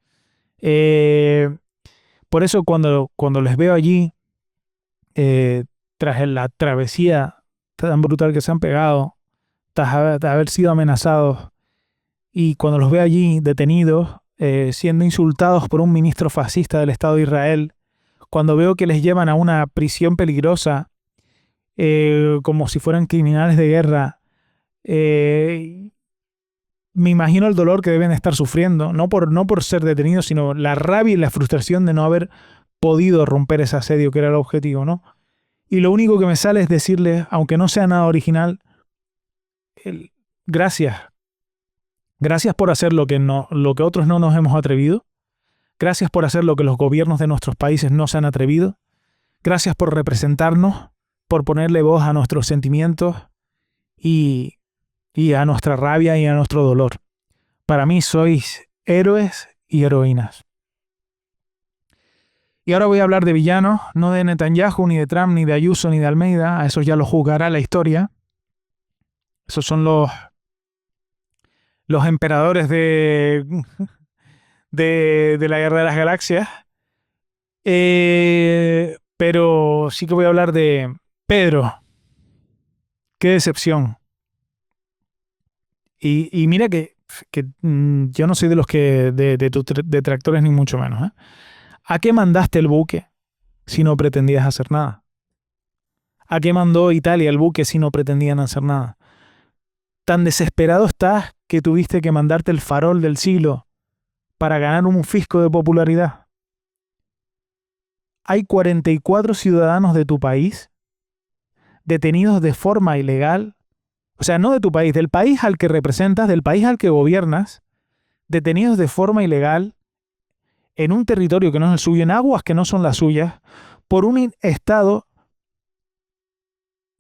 Por eso cuando les veo allí, tras la travesía tan brutal que se han pegado, tras haber sido amenazados, y cuando los veo allí detenidos, siendo insultados por un ministro fascista del Estado de Israel, cuando veo que les llevan a una prisión peligrosa, como si fueran criminales de guerra, me imagino el dolor que deben estar sufriendo, no por ser detenidos, sino la rabia y la frustración de no haber podido romper ese asedio que era el objetivo, ¿no? Y lo único que me sale es decirles, aunque no sea nada original, gracias. Gracias por hacer lo que otros no nos hemos atrevido. Gracias por hacer lo que los gobiernos de nuestros países no se han atrevido. Gracias por representarnos, por ponerle voz a nuestros sentimientos y a nuestra rabia y a nuestro dolor. Para mí sois héroes y heroínas. Y ahora voy a hablar de villanos, no de Netanyahu, ni de Trump, ni de Ayuso, ni de Almeida. A esos ya lo juzgará la historia. Esos son los emperadores de la Guerra de las Galaxias. Pero sí que voy a hablar de Pedro. Qué decepción. Y mira que yo no soy de los que de tus detractores ni mucho menos, ¿eh? ¿A qué mandaste el buque si no pretendías hacer nada? ¿A qué mandó Italia el buque si no pretendían hacer nada? Tan desesperado estás que tuviste que mandarte el farol del siglo para ganar un fisco de popularidad. Hay 44 ciudadanos de tu país detenidos de forma ilegal, o sea, no de tu país, del país al que representas, del país al que gobiernas, detenidos de forma ilegal en un territorio que no es el suyo, en aguas que no son las suyas, por un Estado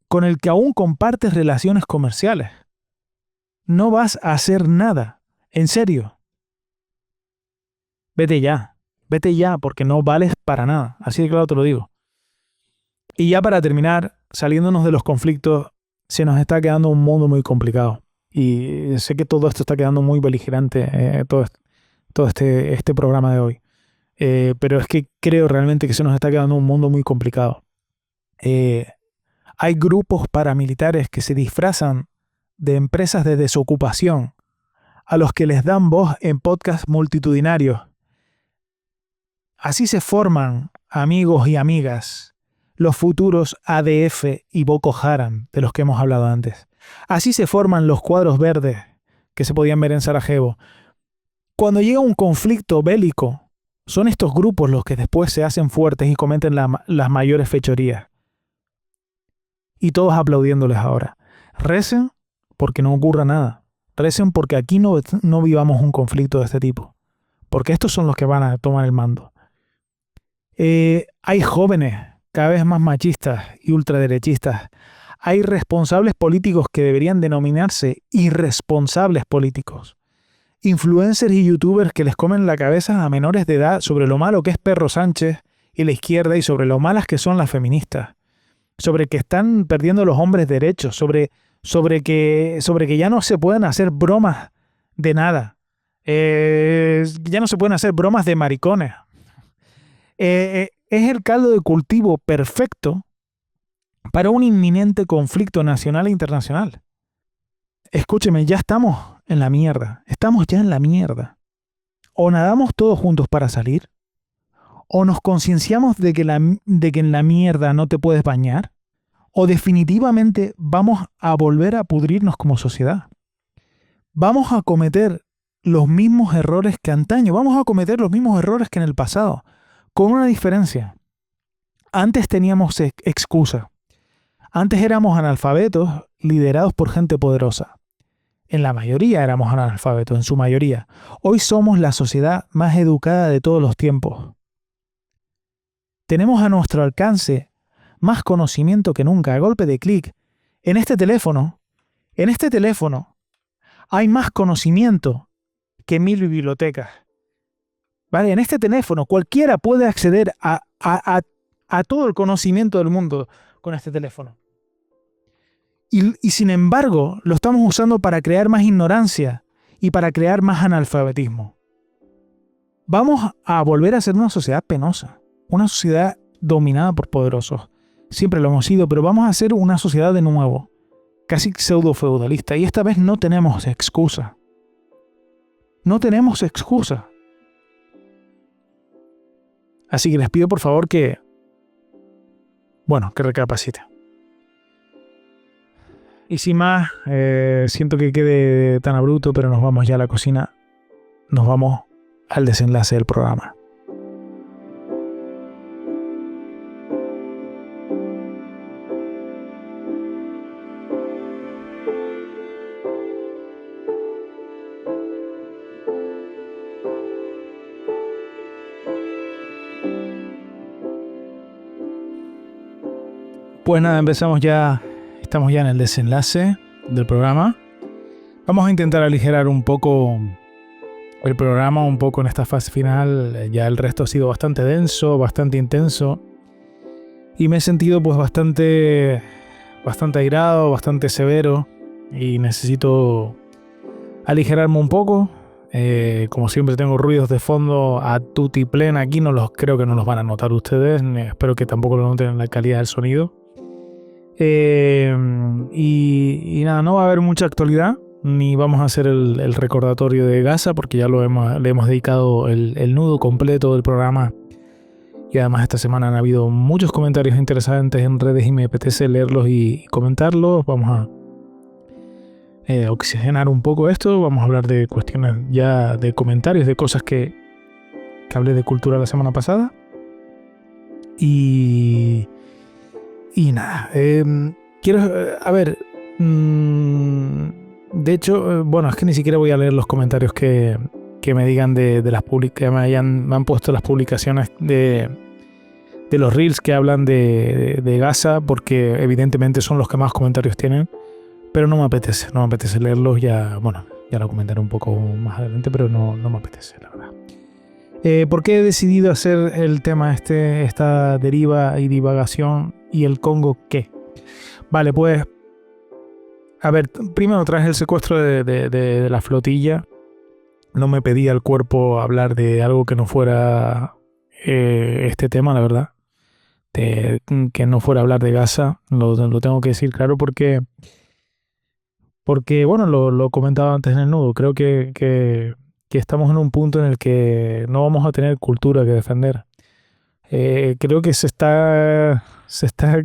con el que aún compartes relaciones comerciales. No vas a hacer nada, en serio. Vete ya, porque no vales para nada, así de claro te lo digo. Y ya para terminar, saliéndonos de los conflictos, se nos está quedando un mundo muy complicado. Y sé que todo esto está quedando muy beligerante, todo este programa de hoy. Pero es que creo realmente que se nos está quedando un mundo muy complicado. Hay grupos paramilitares que se disfrazan de empresas de desocupación, a los que les dan voz en podcasts multitudinarios. Así se forman, amigos y amigas, los futuros ADF y Boko Haram de los que hemos hablado antes. Así se forman los cuadros verdes que se podían ver en Sarajevo. Cuando llega un conflicto bélico, son estos grupos los que después se hacen fuertes y cometen las mayores fechorías. Y todos aplaudiéndoles ahora. Recen porque no ocurra nada. Recen porque aquí no vivamos un conflicto de este tipo. Porque estos son los que van a tomar el mando. Hay jóvenes cada vez más machistas y ultraderechistas. Hay responsables políticos que deberían denominarse irresponsables políticos. Influencers y youtubers que les comen la cabeza a menores de edad sobre lo malo que es Perro Sánchez y la izquierda y sobre lo malas que son las feministas. Sobre que están perdiendo los hombres derechos. Sobre que ya no se pueden hacer bromas de nada. Ya no se pueden hacer bromas de maricones. Es el caldo de cultivo perfecto para un inminente conflicto nacional e internacional. Escúcheme, ya estamos en la mierda. Estamos ya en la mierda. O nadamos todos juntos para salir, o nos concienciamos de que en la mierda no te puedes bañar, o definitivamente vamos a volver a pudrirnos como sociedad. Vamos a cometer los mismos errores que antaño, vamos a cometer los mismos errores que en el pasado, con una diferencia. Antes teníamos excusa. Antes éramos analfabetos liderados por gente poderosa. En la mayoría éramos analfabetos, en su mayoría. Hoy somos la sociedad más educada de todos los tiempos. Tenemos a nuestro alcance más conocimiento que nunca, a golpe de clic. En este teléfono hay más conocimiento que 1000 bibliotecas. ¿Vale? En este teléfono cualquiera puede acceder a todo el conocimiento del mundo con este teléfono. Y sin embargo, lo estamos usando para crear más ignorancia y para crear más analfabetismo. Vamos a volver a ser una sociedad penosa, una sociedad dominada por poderosos. Siempre lo hemos sido, pero vamos a ser una sociedad de nuevo, casi pseudo-feudalista. Y esta vez no tenemos excusa. No tenemos excusa. Así que les pido por favor que recapaciten. Y sin más, siento que quede tan abrupto, pero nos vamos ya a la cocina. Nos vamos al desenlace del programa. Pues nada, estamos ya en el desenlace del programa. Vamos a intentar aligerar un poco el programa, un poco en esta fase final. Ya el resto ha sido bastante denso, bastante intenso. Y me he sentido pues bastante airado, bastante severo. Y necesito aligerarme un poco. Como siempre tengo ruidos de fondo a tutiplén. Aquí creo que no los van a notar ustedes. Espero que tampoco lo noten en la calidad del sonido. Y nada, no va a haber mucha actualidad, ni vamos a hacer el recordatorio de Gaza, porque ya le hemos dedicado el nudo completo del programa Y además esta semana han habido muchos comentarios interesantes en redes y me apetece leerlos y comentarlos. Vamos a oxigenar un poco esto. Vamos a hablar de cuestiones ya de comentarios, de cosas que hablé de cultura la semana pasada. Y nada, quiero, a ver, de hecho, bueno, es que ni siquiera voy a leer los comentarios que me digan de las que me han puesto las publicaciones de los reels que hablan de Gaza, porque evidentemente son los que más comentarios tienen, pero no me apetece leerlos. Ya, bueno, ya lo comentaré un poco más adelante, pero no me apetece, la verdad. ¿Por qué he decidido hacer el tema esta deriva y divagación y el Congo qué? Vale, pues, a ver, primero tras el secuestro de la flotilla, no me pedía el cuerpo hablar de algo que no fuera este tema, la verdad. Que no fuera hablar de Gaza, lo tengo que decir claro, porque bueno, lo comentaba antes en el nudo. Creo que estamos en un punto en el que no vamos a tener cultura que defender. Creo que se está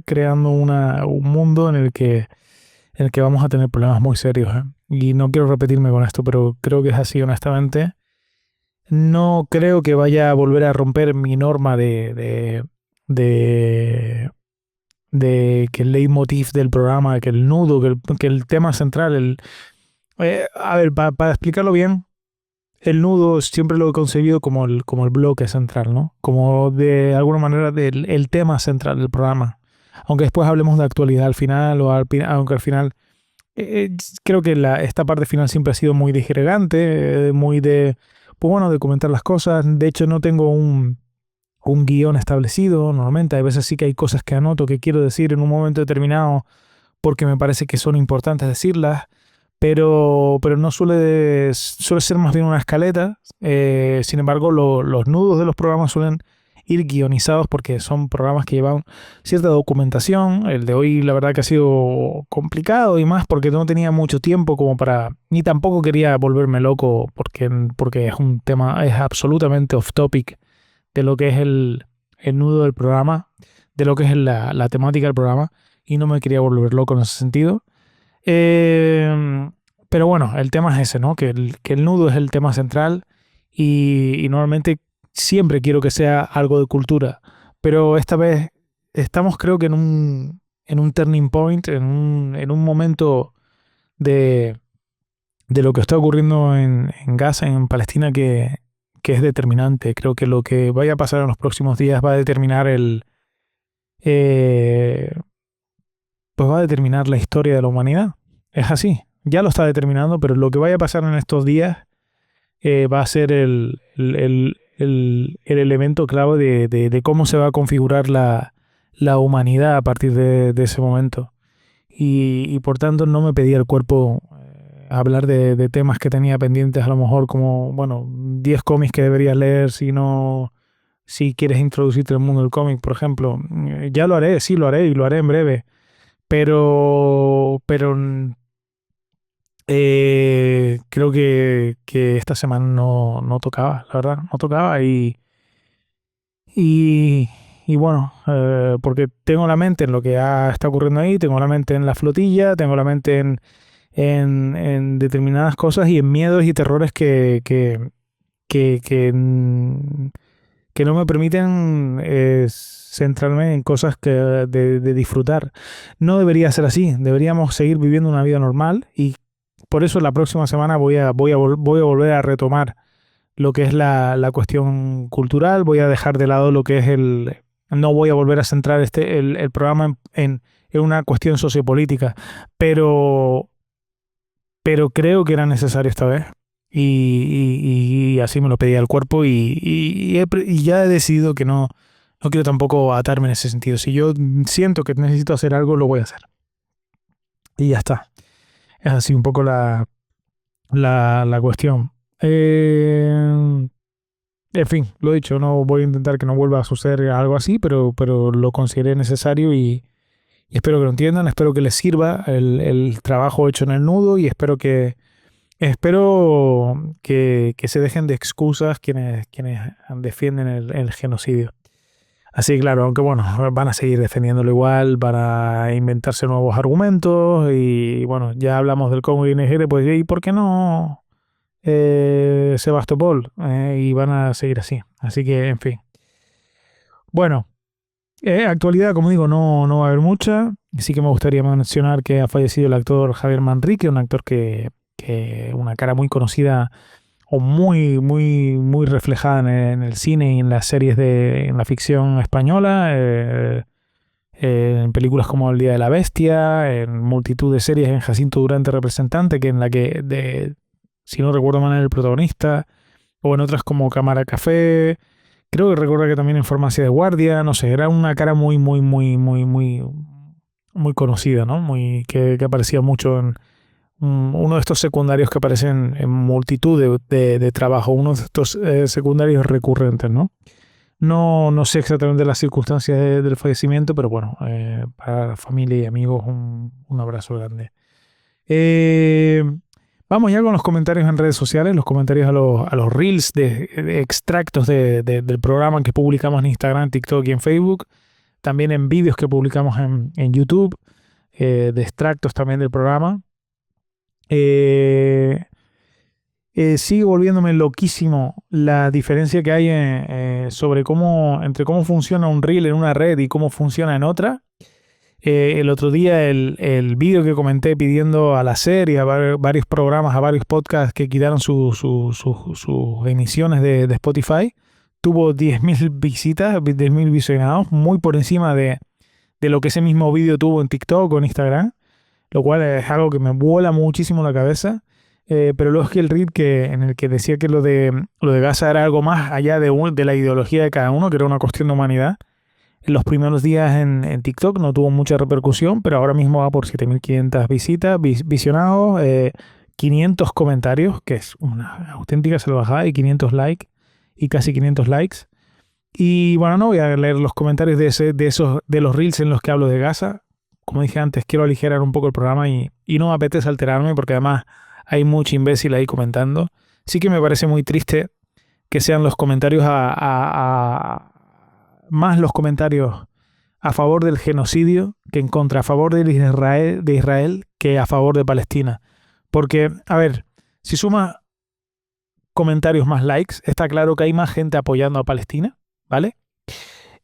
creando un mundo en el que vamos a tener problemas muy serios, ¿eh? Y no quiero repetirme con esto, pero creo que es así, honestamente. No creo que vaya a volver a romper mi norma de que el leitmotiv del programa, que el nudo, que el tema central, a ver, para explicarlo bien, el nudo siempre lo he concebido como el bloque central, ¿no? Como de alguna manera el tema central del programa. Aunque después hablemos de actualidad al final, aunque al final creo que esta parte final siempre ha sido muy disgregante, muy pues bueno, de comentar las cosas. De hecho, no tengo un guión establecido. Normalmente hay veces sí que hay cosas que anoto que quiero decir en un momento determinado porque me parece que son importantes decirlas, pero no suele ser más bien una escaleta. Sin embargo, los nudos de los programas suelen ir guionizados porque son programas que llevan cierta documentación. El de hoy la verdad que ha sido complicado y más porque no tenía mucho tiempo como ni tampoco quería volverme loco porque es un tema, es absolutamente off topic de lo que es el nudo del programa, de lo que es la temática del programa, y no me quería volver loco en ese sentido. Pero bueno, el tema es ese, ¿no? Que el nudo es el tema central y normalmente siempre quiero que sea algo de cultura, pero esta vez estamos creo que en un turning point, en un momento de lo que está ocurriendo en Gaza, en Palestina, que es determinante. Creo que lo que vaya a pasar en los próximos días va a determinar pues va a determinar la historia de la humanidad. Es así, ya lo está determinando, pero lo que vaya a pasar en estos días va a ser el elemento clave de cómo se va a configurar la humanidad a partir de ese momento. Y por tanto no me pedía el cuerpo hablar de temas que tenía pendientes, a lo mejor como, bueno, 10 cómics que deberías leer si quieres introducirte al mundo del cómic, por ejemplo. Ya lo haré, sí lo haré y lo haré en breve. Pero creo que esta semana no tocaba, la verdad, no tocaba y bueno, porque tengo la mente en lo que está ocurriendo ahí, tengo la mente en la flotilla, tengo la mente en determinadas cosas y en miedos y terrores que no me permiten centrarme en cosas de disfrutar. No debería ser así, deberíamos seguir viviendo una vida normal y por eso la próxima semana voy a volver a retomar lo que es la cuestión cultural. Voy a dejar de lado lo que es no voy a volver a centrar el programa en una cuestión sociopolítica, pero creo que era necesario esta vez. Y así me lo pedía el cuerpo y ya he decidido que no quiero tampoco atarme en ese sentido. Si yo siento que necesito hacer algo, lo voy a hacer. Y ya está. Es así un poco la cuestión. En fin, lo he dicho, no voy a intentar que no vuelva a suceder algo así, pero lo consideré necesario y espero que lo entiendan, espero que les sirva el trabajo hecho en el nudo y espero que se dejen de excusas quienes defienden el genocidio. Así que claro, aunque bueno, van a seguir defendiéndolo igual, van a inventarse nuevos argumentos y bueno, ya hablamos del Congo y Nigeria, pues ¿y por qué no Sebastopol? Y van a seguir así. Así que, en fin. Bueno, actualidad, como digo, no va a haber mucha. Sí que me gustaría mencionar que ha fallecido el actor Javier Manrique, un actor que una cara muy conocida o muy reflejada en el cine y en las series en la ficción española, en películas como El Día de la Bestia, en multitud de series en Jacinto Durante representante, que en la que, si no recuerdo mal, era el protagonista, o en otras como Cámara Café. Creo que recuerdo que también en Farmacia de Guardia, no sé, era una cara muy conocida, ¿no? Que aparecía mucho en uno de estos secundarios que aparecen en multitud de trabajo, uno de estos secundarios recurrentes, ¿no? No sé exactamente las circunstancias del fallecimiento, pero bueno, para la familia y amigos un abrazo grande. Vamos ya con los comentarios en redes sociales, los comentarios a los reels de extractos del programa que publicamos en Instagram, TikTok y en Facebook. También en vídeos que publicamos en YouTube, de extractos también del programa. Sigue volviéndome loquísimo la diferencia que hay sobre entre cómo funciona un reel en una red y cómo funciona en otra. El otro día el vídeo que comenté pidiendo a la serie, a varios programas, a varios podcasts que quitaron sus emisiones de Spotify, tuvo 10.000 visitas, 10.000 visionados, muy por encima de lo que ese mismo vídeo tuvo en TikTok o en Instagram, lo cual es algo que me vuela muchísimo la cabeza. Pero luego es que el reel en el que decía que lo de Gaza era algo más allá de la ideología de cada uno, que era una cuestión de humanidad. En los primeros días en TikTok no tuvo mucha repercusión, pero ahora mismo va por 7.500 visitas, visionados, 500 comentarios, que es una auténtica salvajada, y 500 likes, y casi 500 likes. Y bueno, no voy a leer los comentarios de los reels en los que hablo de Gaza. Como dije antes, quiero aligerar un poco el programa y no me apetece alterarme porque además hay mucho imbécil ahí comentando. Sí que me parece muy triste que sean los comentarios más los comentarios a favor del genocidio que en contra, a favor de Israel que a favor de Palestina. Porque, a ver, si suma comentarios más likes, está claro que hay más gente apoyando a Palestina, ¿vale?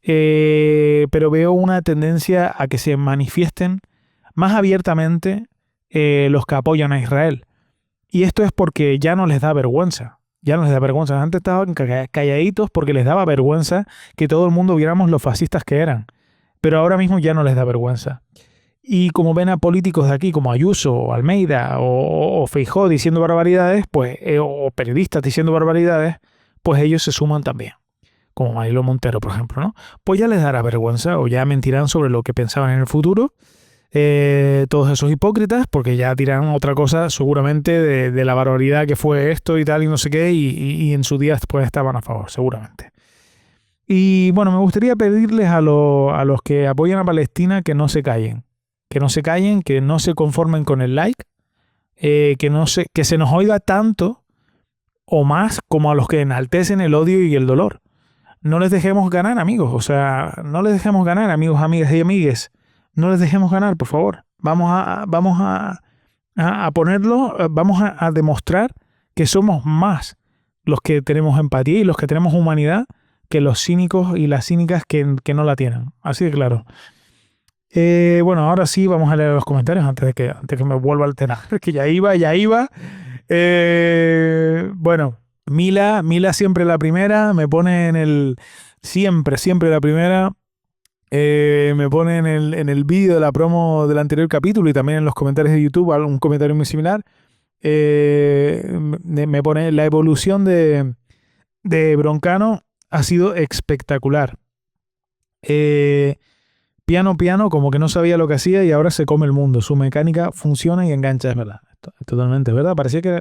Pero veo una tendencia a que se manifiesten más abiertamente los que apoyan a Israel. Y esto es porque ya no les da vergüenza. Ya no les da vergüenza. Antes estaban calladitos porque les daba vergüenza que todo el mundo viéramos los fascistas que eran. Pero ahora mismo ya no les da vergüenza. Y como ven a políticos de aquí como Ayuso o Almeida o Feijóo diciendo barbaridades, pues, o periodistas diciendo barbaridades, pues ellos se suman también. Como Mariló Montero, por ejemplo, ¿no? Pues ya les dará vergüenza o ya mentirán sobre lo que pensaban en el futuro. Todos esos hipócritas, porque ya dirán otra cosa seguramente de la barbaridad que fue esto y tal y no sé qué, y en su día pues estaban a favor, seguramente. Y bueno, me gustaría pedirles a los que apoyan a Palestina que no se callen, que no se conformen con el like, que se nos oiga tanto o más como a los que enaltecen el odio y el dolor. No les dejemos ganar, amigos, o sea, no les dejemos ganar, amigos, amigas y amigues. No les dejemos ganar, por favor. Vamos a ponerlo, vamos a demostrar que somos más los que tenemos empatía y los que tenemos humanidad que los cínicos y las cínicas que no la tienen. Así de claro. Bueno, ahora sí vamos a leer los comentarios antes de que me vuelva a alterar, que ya iba. Bueno, Mila siempre la primera, me pone en el... Siempre la primera. Me pone en el vídeo de la promo del anterior capítulo y también en los comentarios de YouTube un comentario muy similar. Me pone: la evolución de Broncano ha sido espectacular. Piano, como que no sabía lo que hacía y ahora se come el mundo. Su mecánica funciona y engancha, es verdad. Totalmente, es verdad. Parecía que...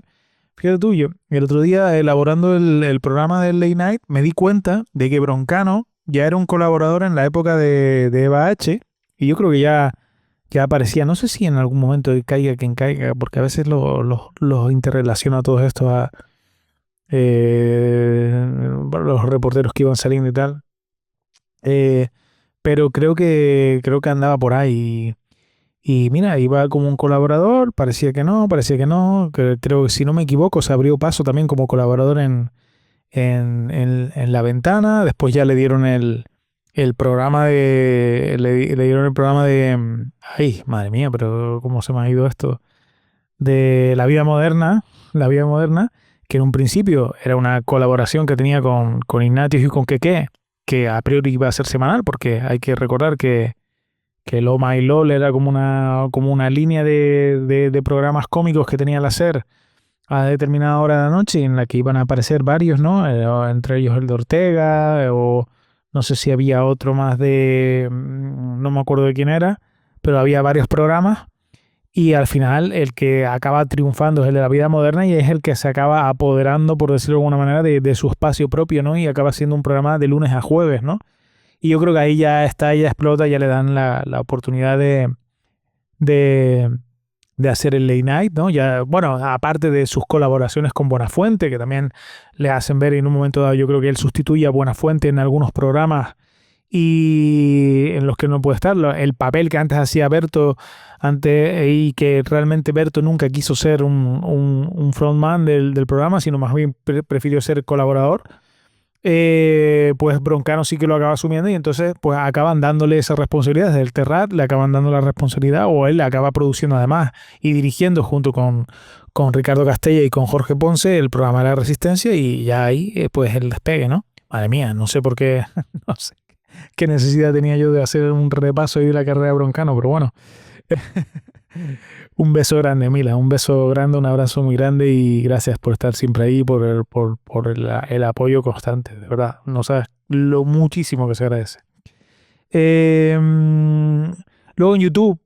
Fíjate tú, yo el otro día elaborando el programa del Late Night me di cuenta de que Broncano ya era un colaborador en la época de Eva H. Y yo creo que ya aparecía. No sé si en algún momento caiga quien caiga, porque a veces los interrelaciona a todos estos a los reporteros que iban saliendo y tal. Pero creo que andaba por ahí. Y mira, iba como un colaborador, parecía que no. Creo que si no me equivoco, se abrió paso también como colaborador en La Ventana. Después ya le dieron el programa le dieron el programa de, ay, madre mía, pero ¿cómo se me ha ido esto? De La Vida Moderna, que en un principio era una colaboración que tenía con Ignatius y con Keke, que a priori iba a ser semanal, porque hay que recordar que Loma y LOL era como una línea de programas cómicos que tenía la SER a determinada hora de la noche, en la que iban a aparecer varios, ¿no? Entre ellos el de Ortega, o no sé si había otro más no me acuerdo de quién era, pero había varios programas y al final el que acaba triunfando es el de La Vida Moderna y es el que se acaba apoderando, por decirlo de alguna manera, de su espacio propio, ¿no? Y acaba siendo un programa de lunes a jueves, ¿no? Y yo creo que ahí ya está, ya explota, ya le dan la oportunidad de, de hacer el late night, ¿no? Ya, bueno, aparte de sus colaboraciones con Buenafuente, que también le hacen ver en un momento dado, yo creo que él sustituye a Buenafuente en algunos programas y en los que no puede estar. El papel que antes hacía Berto y que realmente Berto nunca quiso ser un frontman del programa, sino más bien prefirió ser colaborador. Pues Broncano sí que lo acaba asumiendo y entonces pues acaban dándole esa responsabilidad desde el Terrat, le acaban dando la responsabilidad o él le acaba produciendo además y dirigiendo junto con Ricardo Castella y con Jorge Ponce el programa de La Resistencia y ya ahí pues el despegue, ¿no? Madre mía, no sé por qué, no sé qué necesidad tenía yo de hacer un repaso de la carrera de Broncano, pero bueno. Un beso grande, Mila, un beso grande, un abrazo muy grande y gracias por estar siempre ahí, por el apoyo constante, de verdad. No sabes lo muchísimo que se agradece. Luego en YouTube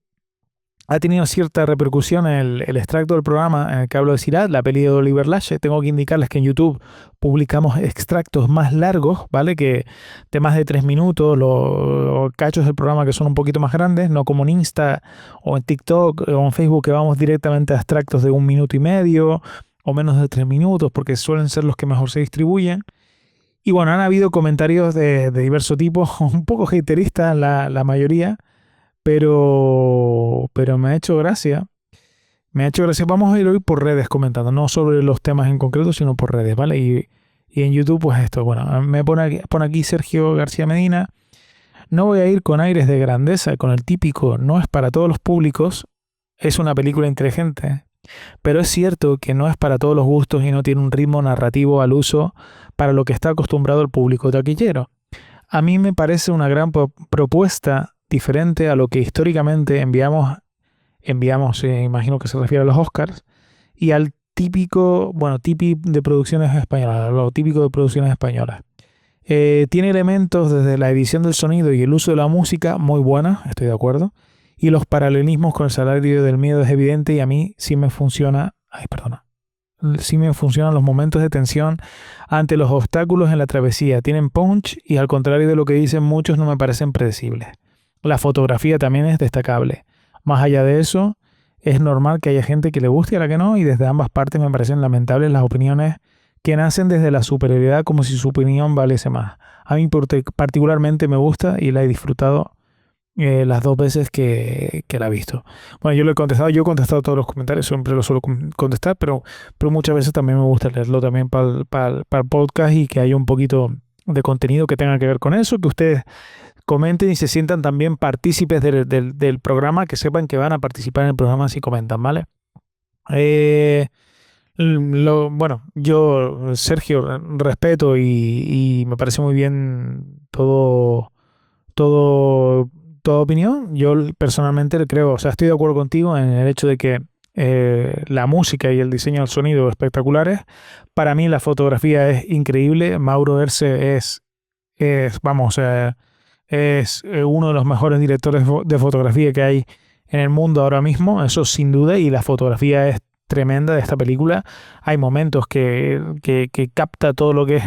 ha tenido cierta repercusión el extracto del programa en el que hablo de Sirat, la peli de Oliver Lache. Tengo que indicarles que en YouTube publicamos extractos más largos, ¿vale? Que de más de 3 minutos, los cachos del programa que son un poquito más grandes, no como en Insta o en TikTok o en Facebook que vamos directamente a extractos de 1 minuto y medio o menos de 3 minutos, porque suelen ser los que mejor se distribuyen. Y bueno, han habido comentarios de diverso tipo, un poco hateristas la mayoría, pero me ha hecho gracia. Me ha hecho gracia. Vamos a ir hoy por redes comentando, no sobre los temas en concreto, sino por redes, ¿vale? Y en YouTube, pues esto, bueno, pone aquí Sergio García Medina. No voy a ir con aires de grandeza, con el típico, no es para todos los públicos, es una película inteligente, pero es cierto que no es para todos los gustos y no tiene un ritmo narrativo al uso para lo que está acostumbrado el público taquillero. A mí me parece una gran propuesta diferente a lo que históricamente enviamos, imagino que se refiere a los Oscars, y al típico, bueno, de producciones españolas, lo típico de producciones españolas. Tiene elementos desde la edición del sonido y el uso de la música muy buena, estoy de acuerdo, y los paralelismos con el Salario del Miedo es evidente y a mí sí me funciona, sí me funcionan los momentos de tensión ante los obstáculos en la travesía, tienen punch y al contrario de lo que dicen muchos no me parecen predecibles. La fotografía también es destacable. Más allá de eso, es normal que haya gente que le guste y a la que no, y desde ambas partes me parecen lamentables las opiniones que nacen desde la superioridad como si su opinión valiese más. A mí particularmente me gusta y la he disfrutado las 2 veces que la he visto. Bueno, yo he contestado todos los comentarios, siempre lo suelo contestar, pero muchas veces también me gusta leerlo también para el podcast y que haya un poquito de contenido que tenga que ver con eso, que ustedes comenten y se sientan también partícipes del programa, que sepan que van a participar en el programa si comentan, ¿vale? Bueno, yo, Sergio, respeto y me parece muy bien toda opinión. Yo personalmente creo, o sea, estoy de acuerdo contigo en el hecho de que la música y el diseño del sonido espectaculares. Para mí la fotografía es increíble. Mauro Erce vamos, es uno de los mejores directores de fotografía que hay en el mundo ahora mismo, eso sin duda, y la fotografía es tremenda de esta película. Hay momentos que capta todo lo que es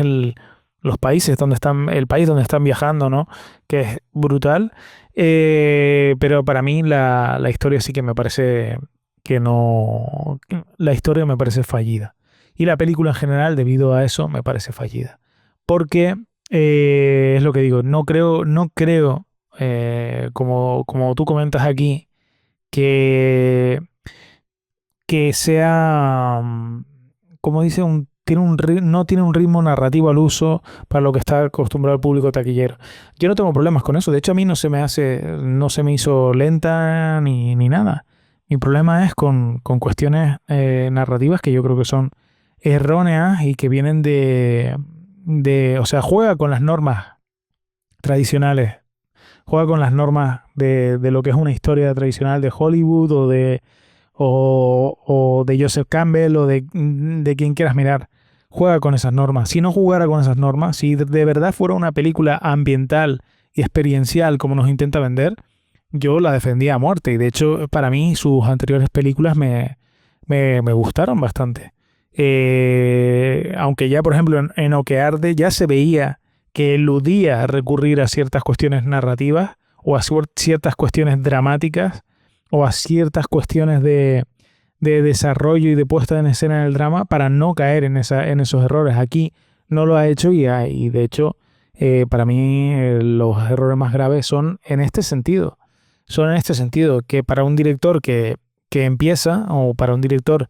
los países donde están, el país donde están viajando, ¿no? Que es brutal. Pero para mí la historia sí que me parece que no. La historia me parece fallida. Y la película en general, debido a eso, me parece fallida. Porque Es lo que digo, no creo, como tú comentas aquí, que, que sea, como dice, no tiene un ritmo narrativo al uso para lo que está acostumbrado el público taquillero. Yo no tengo problemas con eso, de hecho a mí no se me hizo lenta ni nada. Mi problema es con cuestiones narrativas que yo creo que son erróneas y que vienen o sea, juega con las normas tradicionales, juega con las normas de lo que es una historia tradicional de Hollywood o de Joseph Campbell o de quien quieras mirar. Juega con esas normas. Si no jugara con esas normas, si de verdad fuera una película ambiental y experiencial como nos intenta vender, yo la defendía a muerte. Y de hecho, para mí, sus anteriores películas me gustaron bastante. Aunque ya, por ejemplo, en Okearde ya se veía que eludía recurrir a ciertas cuestiones narrativas o a ciertas cuestiones dramáticas o a ciertas cuestiones de desarrollo y de puesta en escena del drama para no caer en esos errores. Aquí no lo ha hecho y de hecho, para mí los errores más graves son en este sentido. Son en este sentido, que para un director que empieza o para un director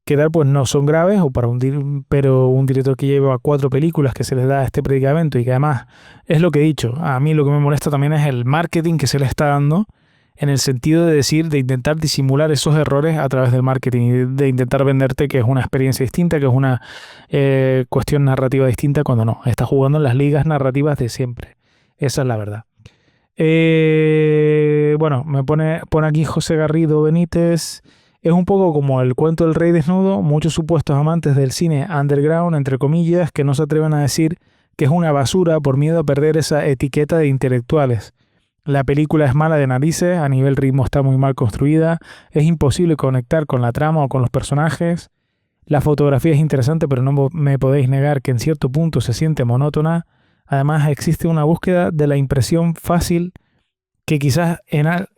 que tal, pues no son graves, pero un director que lleva 4 películas que se les da este predicamento y que además es lo que he dicho. A mí lo que me molesta también es el marketing que se le está dando en el sentido de decir, de intentar disimular esos errores a través del marketing y de intentar venderte que es una experiencia distinta, que es una cuestión narrativa distinta, cuando no. Está jugando en las ligas narrativas de siempre. Esa es la verdad. Bueno, pone aquí José Garrido Benítez. Es un poco como el cuento del rey desnudo, muchos supuestos amantes del cine underground, entre comillas, que no se atreven a decir que es una basura por miedo a perder esa etiqueta de intelectuales. La película es mala de narices, a nivel ritmo está muy mal construida, es imposible conectar con la trama o con los personajes. La fotografía es interesante, pero no me podéis negar que en cierto punto se siente monótona. Además, existe una búsqueda de la impresión fácil que quizás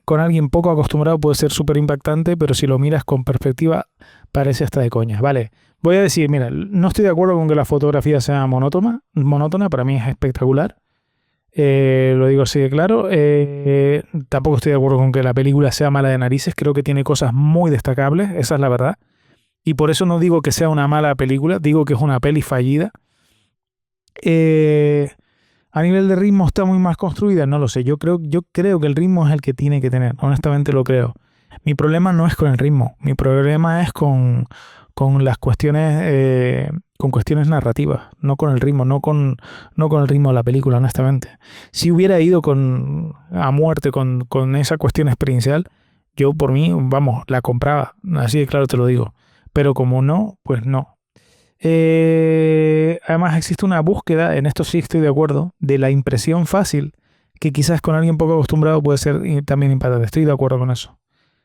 con alguien poco acostumbrado puede ser súper impactante, pero si lo miras con perspectiva parece hasta de coña. Vale, voy a decir, mira, no estoy de acuerdo con que la fotografía sea monótona, para mí es espectacular. Lo digo así de claro. Tampoco estoy de acuerdo con que la película sea mala de narices, creo que tiene cosas muy destacables, esa es la verdad. Y por eso no digo que sea una mala película, digo que es una peli fallida. A nivel de ritmo está muy más construida, no lo sé. Yo creo que el ritmo es el que tiene que tener, honestamente lo creo. Mi problema no es con el ritmo, mi problema es con las cuestiones, con cuestiones narrativas, no con el ritmo, no con el ritmo de la película, honestamente. Si hubiera ido a muerte con esa cuestión experiencial, yo por mí, vamos, la compraba, así de claro te lo digo. Pero como no, pues no. Además existe una búsqueda, en esto sí estoy de acuerdo, de la impresión fácil, que quizás con alguien poco acostumbrado puede ser también impactante. Estoy de acuerdo con eso.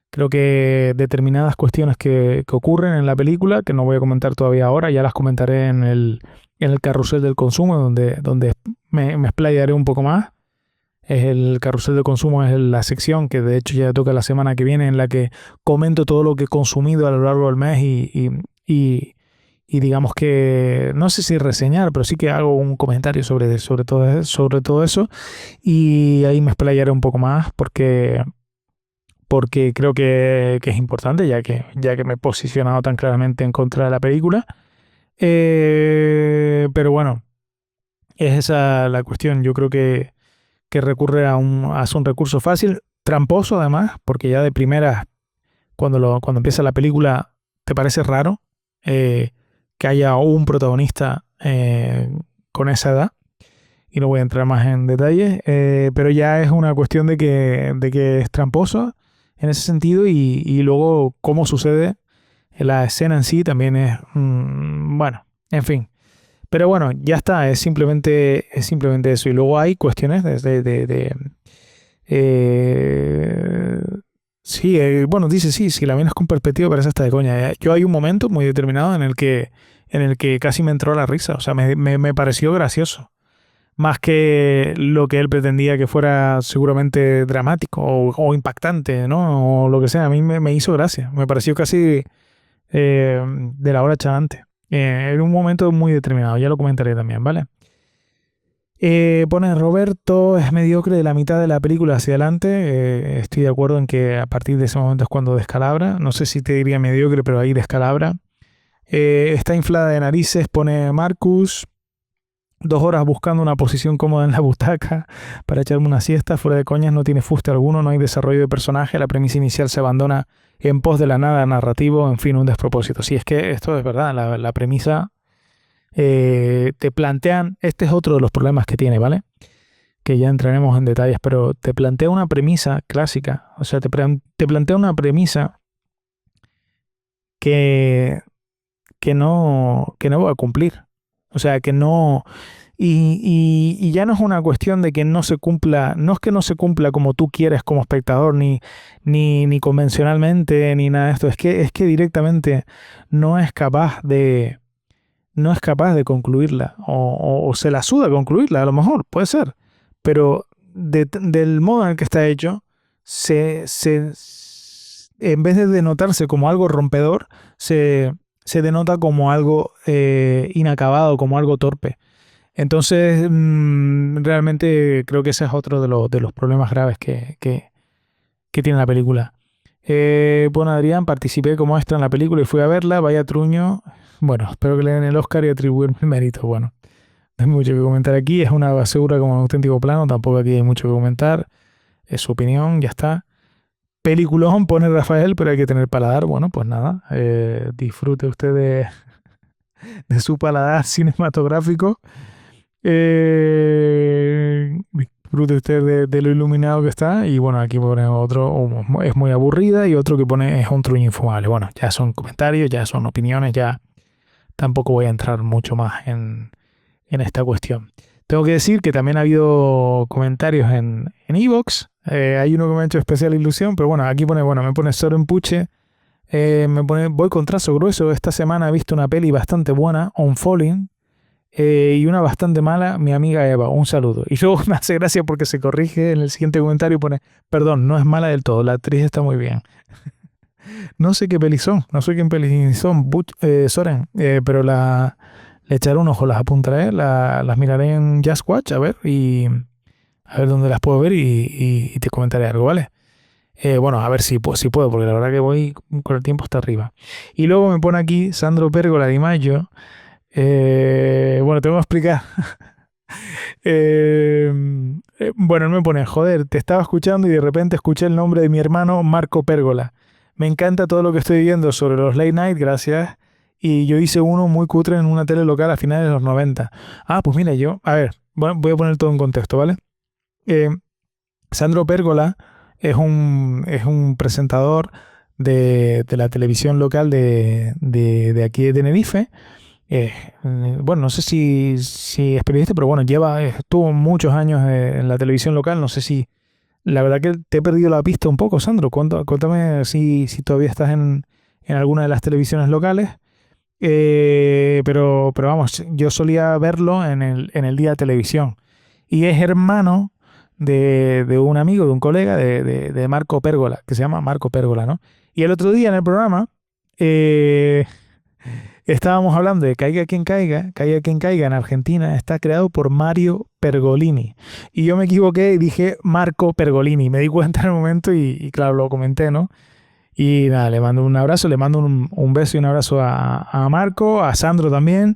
Creo que determinadas cuestiones que ocurren en la película, que no voy a comentar todavía ahora, ya las comentaré en el carrusel del consumo, donde me explayaré un poco más. El carrusel del consumo es la sección que de hecho ya toca la semana que viene, en la que comento todo lo que he consumido a lo largo del mes y digamos que, no sé si reseñar, pero sí que hago un comentario sobre todo eso y ahí me explayaré un poco más porque creo que es importante, ya que me he posicionado tan claramente en contra de la película. Pero bueno, es esa la cuestión. Yo creo que recurre a un recurso fácil, tramposo además, porque ya de primera, cuando empieza la película, te parece raro que haya un protagonista con esa edad. Y no voy a entrar más en detalles, pero ya es una cuestión de que es tramposo en ese sentido y luego cómo sucede la escena en sí también es, bueno, en fin. Pero bueno, ya está, es simplemente eso. Y luego hay cuestiones sí, bueno, dice sí, si la miras con perspectiva parece hasta de coña. Yo hay un momento muy determinado en el que casi me entró la risa, o sea, me pareció gracioso más que lo que él pretendía que fuera seguramente dramático o impactante, ¿no? O lo que sea, a mí me hizo gracia, me pareció casi de la hora chavante. En un momento muy determinado, ya lo comentaré también, ¿vale? Pone Roberto, es mediocre de la mitad de la película hacia adelante. Estoy de acuerdo en que a partir de ese momento es cuando descalabra. No sé si te diría mediocre, pero ahí descalabra. Está inflada de narices, pone Marcus. 2 horas buscando una posición cómoda en la butaca para echarme una siesta. Fuera de coñas, no tiene fuste alguno, no hay desarrollo de personaje. La premisa inicial se abandona en pos de la nada narrativo. En fin, un despropósito. Sí, es que esto es verdad. La premisa te plantean. Este es otro de los problemas que tiene, ¿vale? Que ya entraremos en detalles, pero te plantea una premisa clásica. O sea, te plantea una premisa que, que no va a cumplir. O sea, que no... Y ya no es una cuestión de que no se cumpla, no es que no se cumpla como tú quieres como espectador, ni convencionalmente, ni nada de esto. Es que directamente no es capaz de, no es capaz de concluirla. O se la suda concluirla, a lo mejor, puede ser. Pero del modo en el que está hecho, en vez de denotarse como algo rompedor, se denota como algo inacabado, como algo torpe. Entonces, realmente creo que ese es otro de los problemas graves que tiene la película. Bueno, Adrián, participé como extra en la película y fui a verla. Vaya truño. Bueno, espero que le den el Oscar y atribuirme el mérito. Bueno, no hay mucho que comentar aquí. Es una basura como un auténtico plano. Tampoco aquí hay mucho que comentar. Es su opinión, ya está. Peliculón, pone Rafael, pero hay que tener paladar. Bueno, pues nada. Disfrute usted de su paladar cinematográfico. Disfrute usted de lo iluminado que está. Y bueno, aquí pone otro, es muy aburrida, y otro que pone es un truño infumable. Bueno, ya son comentarios, ya son opiniones, ya tampoco voy a entrar mucho más en esta cuestión. Tengo que decir que también ha habido comentarios en iVoox. Hay uno que me ha hecho especial ilusión, pero bueno, aquí pone, me pone Soren Puche. Me pone, voy con trazo grueso. Esta semana he visto una peli bastante buena, On Falling, y una bastante mala, Mi amiga Eva. Un saludo. Y luego me hace gracia porque se corrige en el siguiente comentario y pone, perdón, no es mala del todo, la actriz está muy bien. No sé qué peli son, no sé qué peli son, Soren, pero le echaré un ojo, las apuntaré, las miraré en Just Watch, a ver, y a ver dónde las puedo ver, y te comentaré algo, ¿vale? Bueno, a ver si puedo, porque la verdad que voy con el tiempo hasta arriba. Y luego me pone aquí Sandro Pérgola Di Maggio. Bueno, tengo que explicar. Bueno, él me pone, joder, te estaba escuchando y de repente escuché el nombre de mi hermano Marco Pérgola. Me encanta todo lo que estoy viendo sobre los late night, gracias. Y yo hice uno muy cutre en una tele local a finales de los 90. Ah, pues mira, a ver, voy a poner todo en contexto, ¿vale? Eh, Sandro Pérgola es un presentador de la televisión local de aquí de Tenerife. Bueno, no sé si es periodista, pero bueno, estuvo muchos años en la televisión local. No sé si, la verdad que te he perdido la pista un poco, Sandro. Cuéntame si todavía estás en alguna de las televisiones locales. Pero vamos, yo solía verlo en el día de televisión. Y es hermano de un amigo, de un colega de Marco Pérgola, que se llama Marco Pérgola, ¿no? Y el otro día en el programa eh, estábamos hablando de Caiga quien caiga en Argentina está creado por Mario Pergolini. Y yo me equivoqué y dije Marco Pergolini. Me di cuenta en el momento y claro, lo comenté, ¿no? Y nada, le mando un abrazo, le mando un beso y un abrazo a Marco, a Sandro también.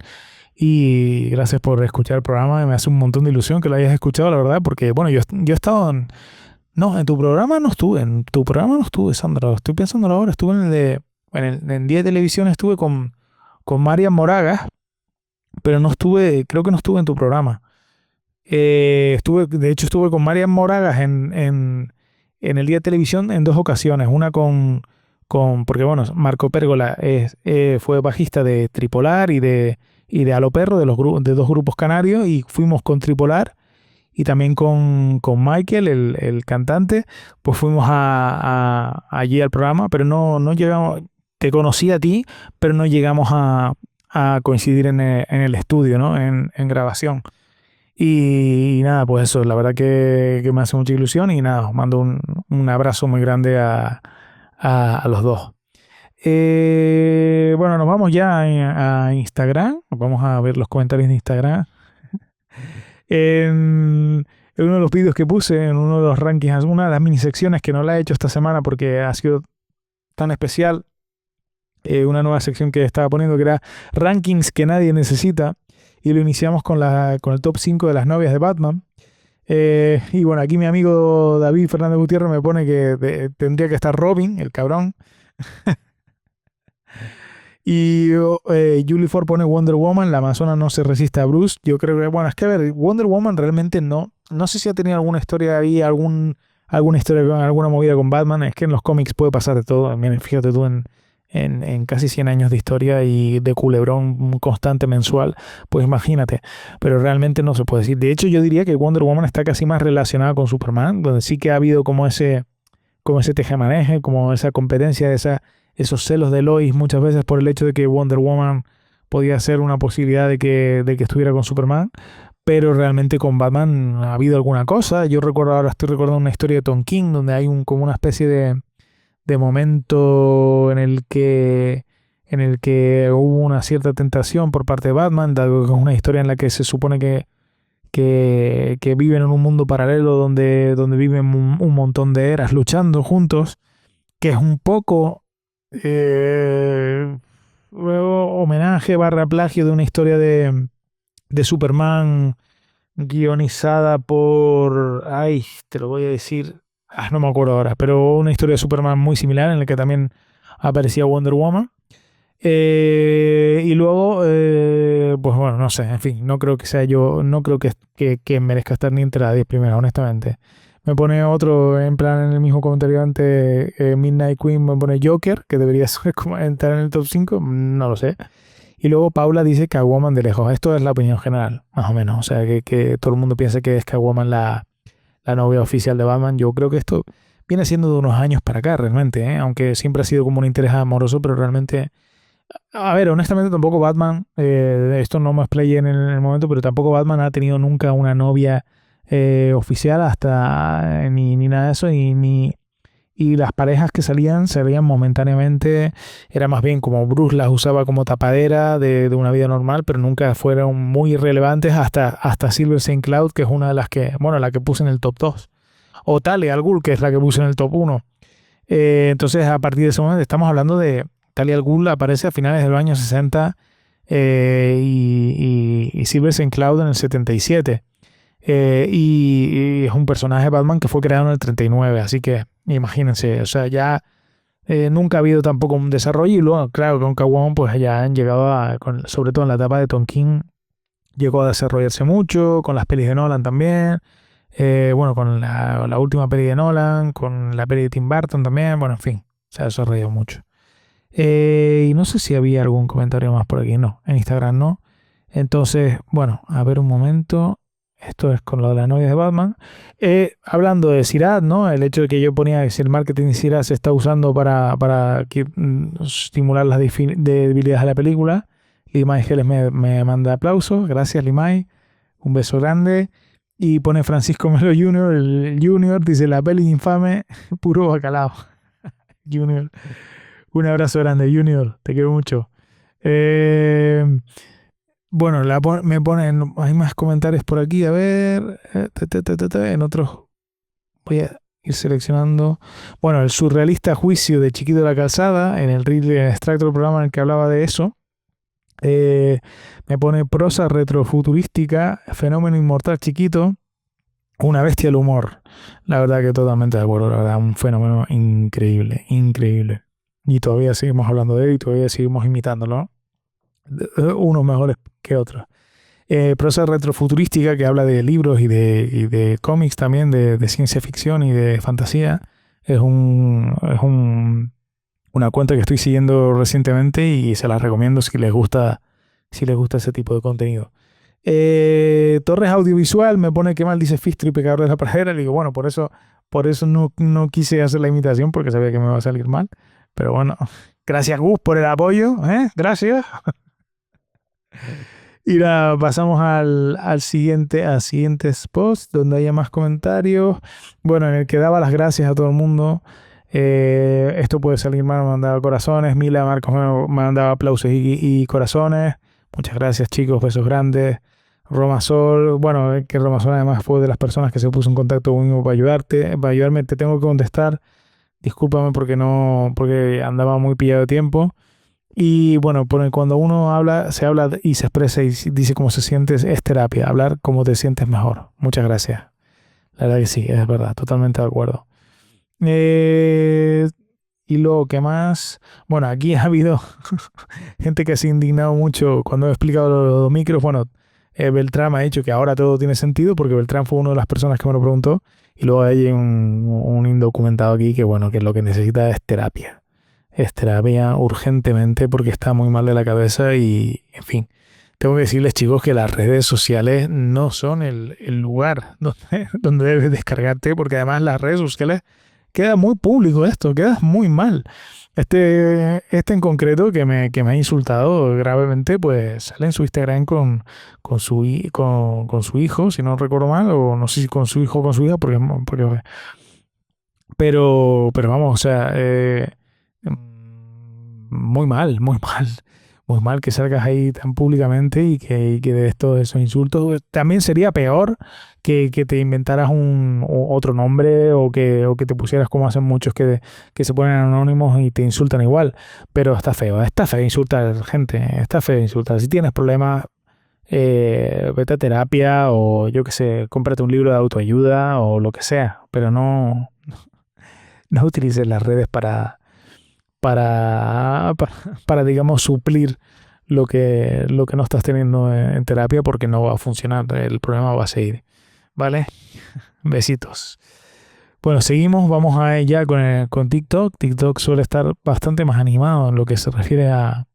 Y gracias por escuchar el programa. Me hace un montón de ilusión que lo hayas escuchado, la verdad, porque bueno, yo he estado no, en tu programa no estuve, Sandro. Estoy pensando ahora, estuve en día de televisión estuve con Marian Moragas, pero creo que no estuve en tu programa. De hecho, estuve con Marian Moragas en el día de televisión en 2 ocasiones. Una porque bueno, Marco Pérgola fue bajista de Tripolar y de Alo Perro, de 2 grupos canarios, y fuimos con Tripolar y también con Michael, el cantante, pues fuimos allí al programa, pero no llegamos, te conocí a ti, pero no llegamos a coincidir en el estudio, ¿no? En grabación. Y nada, pues eso, la verdad que me hace mucha ilusión y nada, os mando un abrazo muy grande a los dos. Bueno, nos vamos ya a Instagram, vamos a ver los comentarios de Instagram. En uno de los vídeos que puse, en uno de los rankings, una de las mini secciones que no la he hecho esta semana porque ha sido tan especial, una nueva sección que estaba poniendo que era rankings que nadie necesita, y lo iniciamos con el top 5 de las novias de Batman. Y bueno, aquí mi amigo David Fernández Gutiérrez me pone que tendría que estar Robin, el cabrón. Y Julie Ford pone Wonder Woman, la amazona no se resiste a Bruce. Yo creo que, bueno, es que a ver, Wonder Woman realmente no sé si ha tenido alguna historia ahí, alguna historia con alguna movida con Batman. Es que en los cómics puede pasar de todo. Miren, fíjate tú en casi 100 años de historia y de culebrón constante mensual, pues imagínate. Pero realmente no se puede decir. De hecho, yo diría que Wonder Woman está casi más relacionada con Superman, donde sí que ha habido como ese tejemaneje, como esa competencia, esos celos de Lois muchas veces por el hecho de que Wonder Woman podía ser una posibilidad de que estuviera con Superman, pero realmente con Batman ha habido alguna cosa. Yo estoy recordando una historia de Tom King donde hay como una especie de momento en el que hubo una cierta tentación por parte de Batman, dado que es una historia en la que se supone que viven en un mundo paralelo donde viven un montón de eras luchando juntos, que es un poco homenaje / plagio de una historia de Superman guionizada por... Ay, te lo voy a decir... no me acuerdo ahora, pero una historia de Superman muy similar en la que también aparecía Wonder Woman. Y luego, pues bueno, no sé, en fin, no creo que merezca estar ni entre las 10 primeras, honestamente. Me pone otro, en plan, en el mismo comentario antes, Midnight Queen me pone Joker, que debería ser como entrar en el top 5, no lo sé. Y luego Paula dice Catwoman de lejos. Esto es la opinión general, más o menos. O sea, que todo el mundo piensa que es Catwoman la novia oficial de Batman. Yo creo que esto viene siendo de unos años para acá, realmente, ¿eh? Aunque siempre ha sido como un interés amoroso, pero realmente... A ver, honestamente tampoco Batman, esto no me explayé en el momento, pero tampoco Batman ha tenido nunca una novia oficial hasta ni nada de eso, y las parejas que salían momentáneamente, era más bien como Bruce las usaba como tapadera de una vida normal, pero nunca fueron muy relevantes hasta Silver St. Cloud, que es una de las que, bueno, la que puse en el top 2, o Talia al Ghul, que es la que puse en el top 1. Entonces, a partir de ese momento estamos hablando de Talia al Ghul, aparece a finales del año 60 y Silver St. Cloud en el 77. Y es un personaje de Batman que fue creado en el 39, así que imagínense, o sea, ya nunca ha habido tampoco un desarrollo, y luego, claro, con Catwoman pues ya han llegado sobre todo en la etapa de Tom King, llegó a desarrollarse mucho, con las pelis de Nolan también, bueno, con la última peli de Nolan, con la peli de Tim Burton también, bueno, en fin, se ha desarrollado mucho. Y no sé si había algún comentario más por aquí, no, en Instagram no. Entonces, bueno, a ver un momento. Esto es con lo de las novias de Batman. Hablando de Sirad, ¿no? El hecho de que yo ponía que si el marketing de Sirad se está usando para estimular las debilidades de la película. Limay Geles me manda aplausos. Gracias, Limay. Un beso grande. Y pone Francisco Melo Jr., el Junior, dice la peli infame, puro bacalao. Junior. Un abrazo grande, Junior. Te quiero mucho. Bueno, me ponen, hay más comentarios por aquí, a ver, en otros voy a ir seleccionando. Bueno, el surrealista juicio de Chiquito de la Calzada, en el extracto del programa en el que hablaba de eso. Me pone prosa retrofuturística, fenómeno inmortal Chiquito, una bestia del humor. La verdad que totalmente de acuerdo, la verdad, un fenómeno increíble, increíble. Y todavía seguimos hablando de él y todavía seguimos imitándolo, ¿no? Unos mejores que otros. Prosa retrofuturística que habla de libros y de cómics también, de ciencia ficción y de fantasía. Es una cuenta que estoy siguiendo recientemente y se la recomiendo si les gusta ese tipo de contenido. Torres Audiovisual me pone que mal dice Fistri, pecador de la pradera. Le digo, bueno, por eso no quise hacer la imitación porque sabía que me iba a salir mal. Pero bueno, gracias Gus por el apoyo, gracias. Y nada, pasamos a siguientes posts donde haya más comentarios. Bueno, en el que daba las gracias a todo el mundo. Esto puede salir mal, me mandaba corazones. Mila Marcos me mandaba aplausos y corazones. Muchas gracias, chicos, besos grandes. Romasol, bueno, que Romasol además fue de las personas que se puso en contacto conmigo para ayudarte, para ayudarme, te tengo que contestar. Discúlpame porque no, porque andaba muy pillado de tiempo. Y bueno, cuando uno habla, se habla y se expresa y dice cómo se siente, es terapia. Hablar cómo te sientes mejor. Muchas gracias. La verdad que sí, es verdad, totalmente de acuerdo. Eh, y luego, ¿qué más? Bueno, aquí ha habido gente que se ha indignado mucho cuando he explicado los micros. Bueno, Beltrán me ha dicho que ahora todo tiene sentido porque Beltrán fue una de las personas que me lo preguntó. Y luego hay un indocumentado aquí que, bueno, que lo que necesita es terapia. Es terapia urgentemente porque está muy mal de la cabeza y, en fin. Tengo que decirles, chicos, que las redes sociales no son el lugar donde debes descargarte, porque además las redes sociales queda muy público esto, queda muy mal. Este en concreto que me ha insultado gravemente, pues sale en su Instagram con su hijo, si no recuerdo mal, o no sé si con su hijo o con su hija, pero vamos, o sea, muy mal, muy mal. Muy mal que salgas ahí tan públicamente y que de todos esos insultos. También sería peor que te inventaras otro nombre o que te pusieras como hacen muchos que se ponen anónimos y te insultan igual. Pero está feo insultar gente, está feo insultar. Si tienes problemas, vete a terapia o yo qué sé, cómprate un libro de autoayuda o lo que sea. Pero no utilices las redes para, para, digamos, suplir lo que no estás teniendo en terapia porque no va a funcionar, el problema va a seguir, ¿vale? Besitos. Bueno, seguimos, vamos a ya con TikTok. TikTok suele estar bastante más animado en lo que se refiere a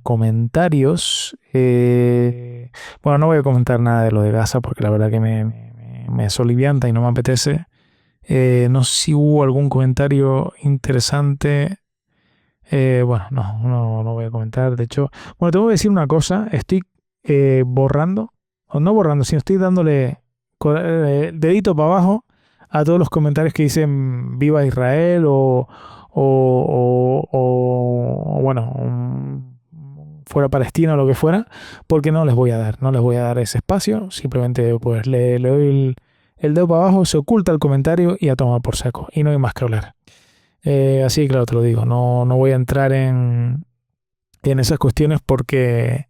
comentarios. Bueno, no voy a comentar nada de lo de Gaza porque la verdad que me solivianta y no me apetece. No sé si hubo algún comentario interesante. Bueno, no voy a comentar. De hecho, bueno, te voy a decir una cosa. Estoy borrando, o no borrando, sino estoy dándole dedito para abajo a todos los comentarios que dicen Viva Israel o bueno, fuera Palestina o lo que fuera, porque no les voy a dar ese espacio. Simplemente pues le doy el dedo para abajo, se oculta el comentario y a tomar por saco. Y no hay más que hablar. Así que claro, te lo digo, no voy a entrar en esas cuestiones porque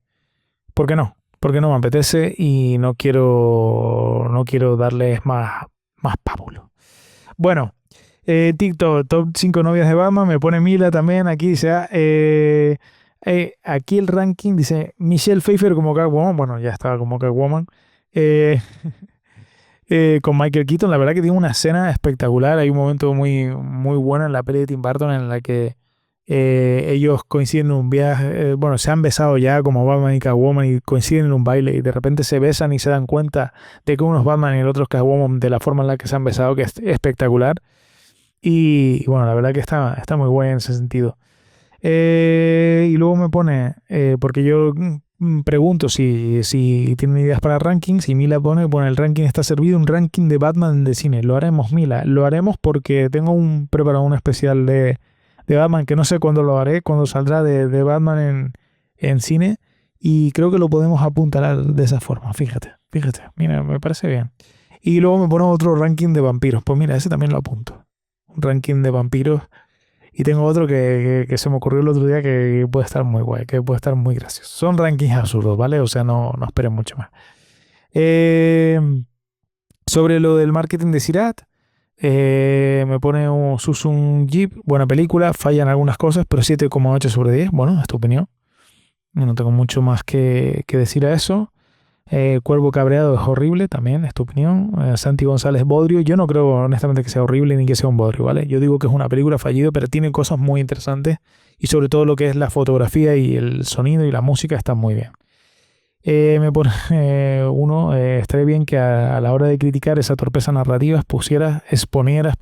no me apetece y no quiero darles más pábulo. Bueno, TikTok, top 5 novias de Batman, me pone Mila también, aquí dice, aquí el ranking dice Michelle Pfeiffer como Catwoman, bueno, ya estaba como Catwoman, eh, con Michael Keaton, la verdad que tiene una escena espectacular. Hay un momento muy, muy bueno en la peli de Tim Burton en la que ellos coinciden en un viaje, bueno, se han besado ya como Batman y Catwoman y coinciden en un baile y de repente se besan y se dan cuenta de que uno es Batman y el otro es Catwoman de la forma en la que se han besado, que es espectacular. Y bueno, la verdad que está muy buena en ese sentido. Y luego me pone, porque yo pregunto si tienen ideas para rankings y Mila pone el ranking está servido, un ranking de Batman de cine. Lo haremos, Mila. Lo haremos porque tengo preparado un especial de Batman que no sé cuándo lo haré, cuándo saldrá de Batman en cine. Y creo que lo podemos apuntalar de esa forma. Fíjate. Mira, me parece bien. Y luego me pone otro ranking de vampiros. Pues mira, ese también lo apunto. Un ranking de vampiros. Y tengo otro que se me ocurrió el otro día que puede estar muy guay, que puede estar muy gracioso. Son rankings absurdos, ¿vale? O sea, no esperen mucho más. Sobre lo del marketing de Sirat, me pone un Susun Jeep, buena película, fallan algunas cosas, pero 7,8 sobre 10. Bueno, es tu opinión. No tengo mucho más que decir a eso. Cuervo Cabreado es horrible también, es tu opinión. Santi González Bodrio, yo no creo honestamente que sea horrible ni que sea un bodrio, ¿vale? Yo digo que es una película fallida, pero tiene cosas muy interesantes y sobre todo lo que es la fotografía y el sonido y la música están muy bien. Me pone estaría bien que a la hora de criticar esa torpeza narrativa exponieras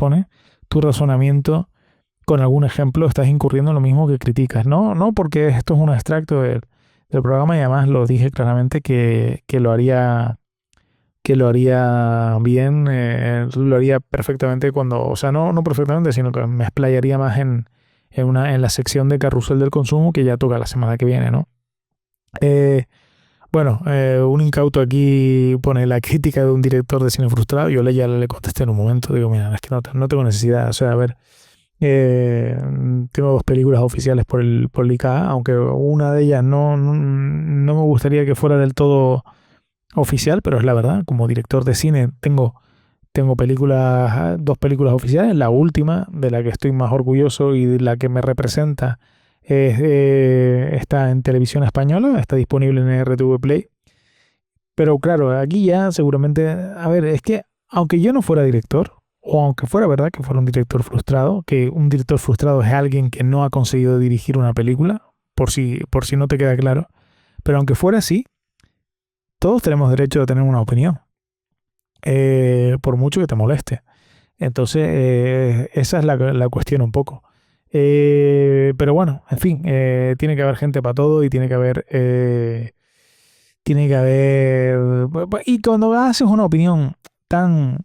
tu razonamiento con algún ejemplo. Estás incurriendo en lo mismo que criticas. No porque esto es un extracto del programa y además lo dije claramente que lo haría bien, lo haría perfectamente o sea, no perfectamente, sino que me explayaría más en la sección de Carrusel del Consumo que ya toca la semana que viene, ¿no? Bueno, un incauto aquí pone la crítica de un director de cine frustrado. Yo ya le contesté en un momento. Digo, mira, es que no tengo necesidad. O sea, a ver, eh, tengo 2 películas oficiales por el ICA, aunque una de ellas no me gustaría que fuera del todo oficial, pero es la verdad. Como director de cine tengo 2 películas oficiales. La última, de la que estoy más orgulloso y de la que me representa, está en televisión española, está disponible en RTV Play. Pero claro, aquí ya seguramente, a ver, es que aunque yo no fuera director, o aunque fuera verdad que fuera un director frustrado, que un director frustrado es alguien que no ha conseguido dirigir una película, por si no te queda claro, pero aunque fuera así, todos tenemos derecho a tener una opinión, por mucho que te moleste. Entonces, esa es la cuestión un poco. Pero bueno, en fin, tiene que haber gente para todo y tiene que haber... Y cuando haces una opinión tan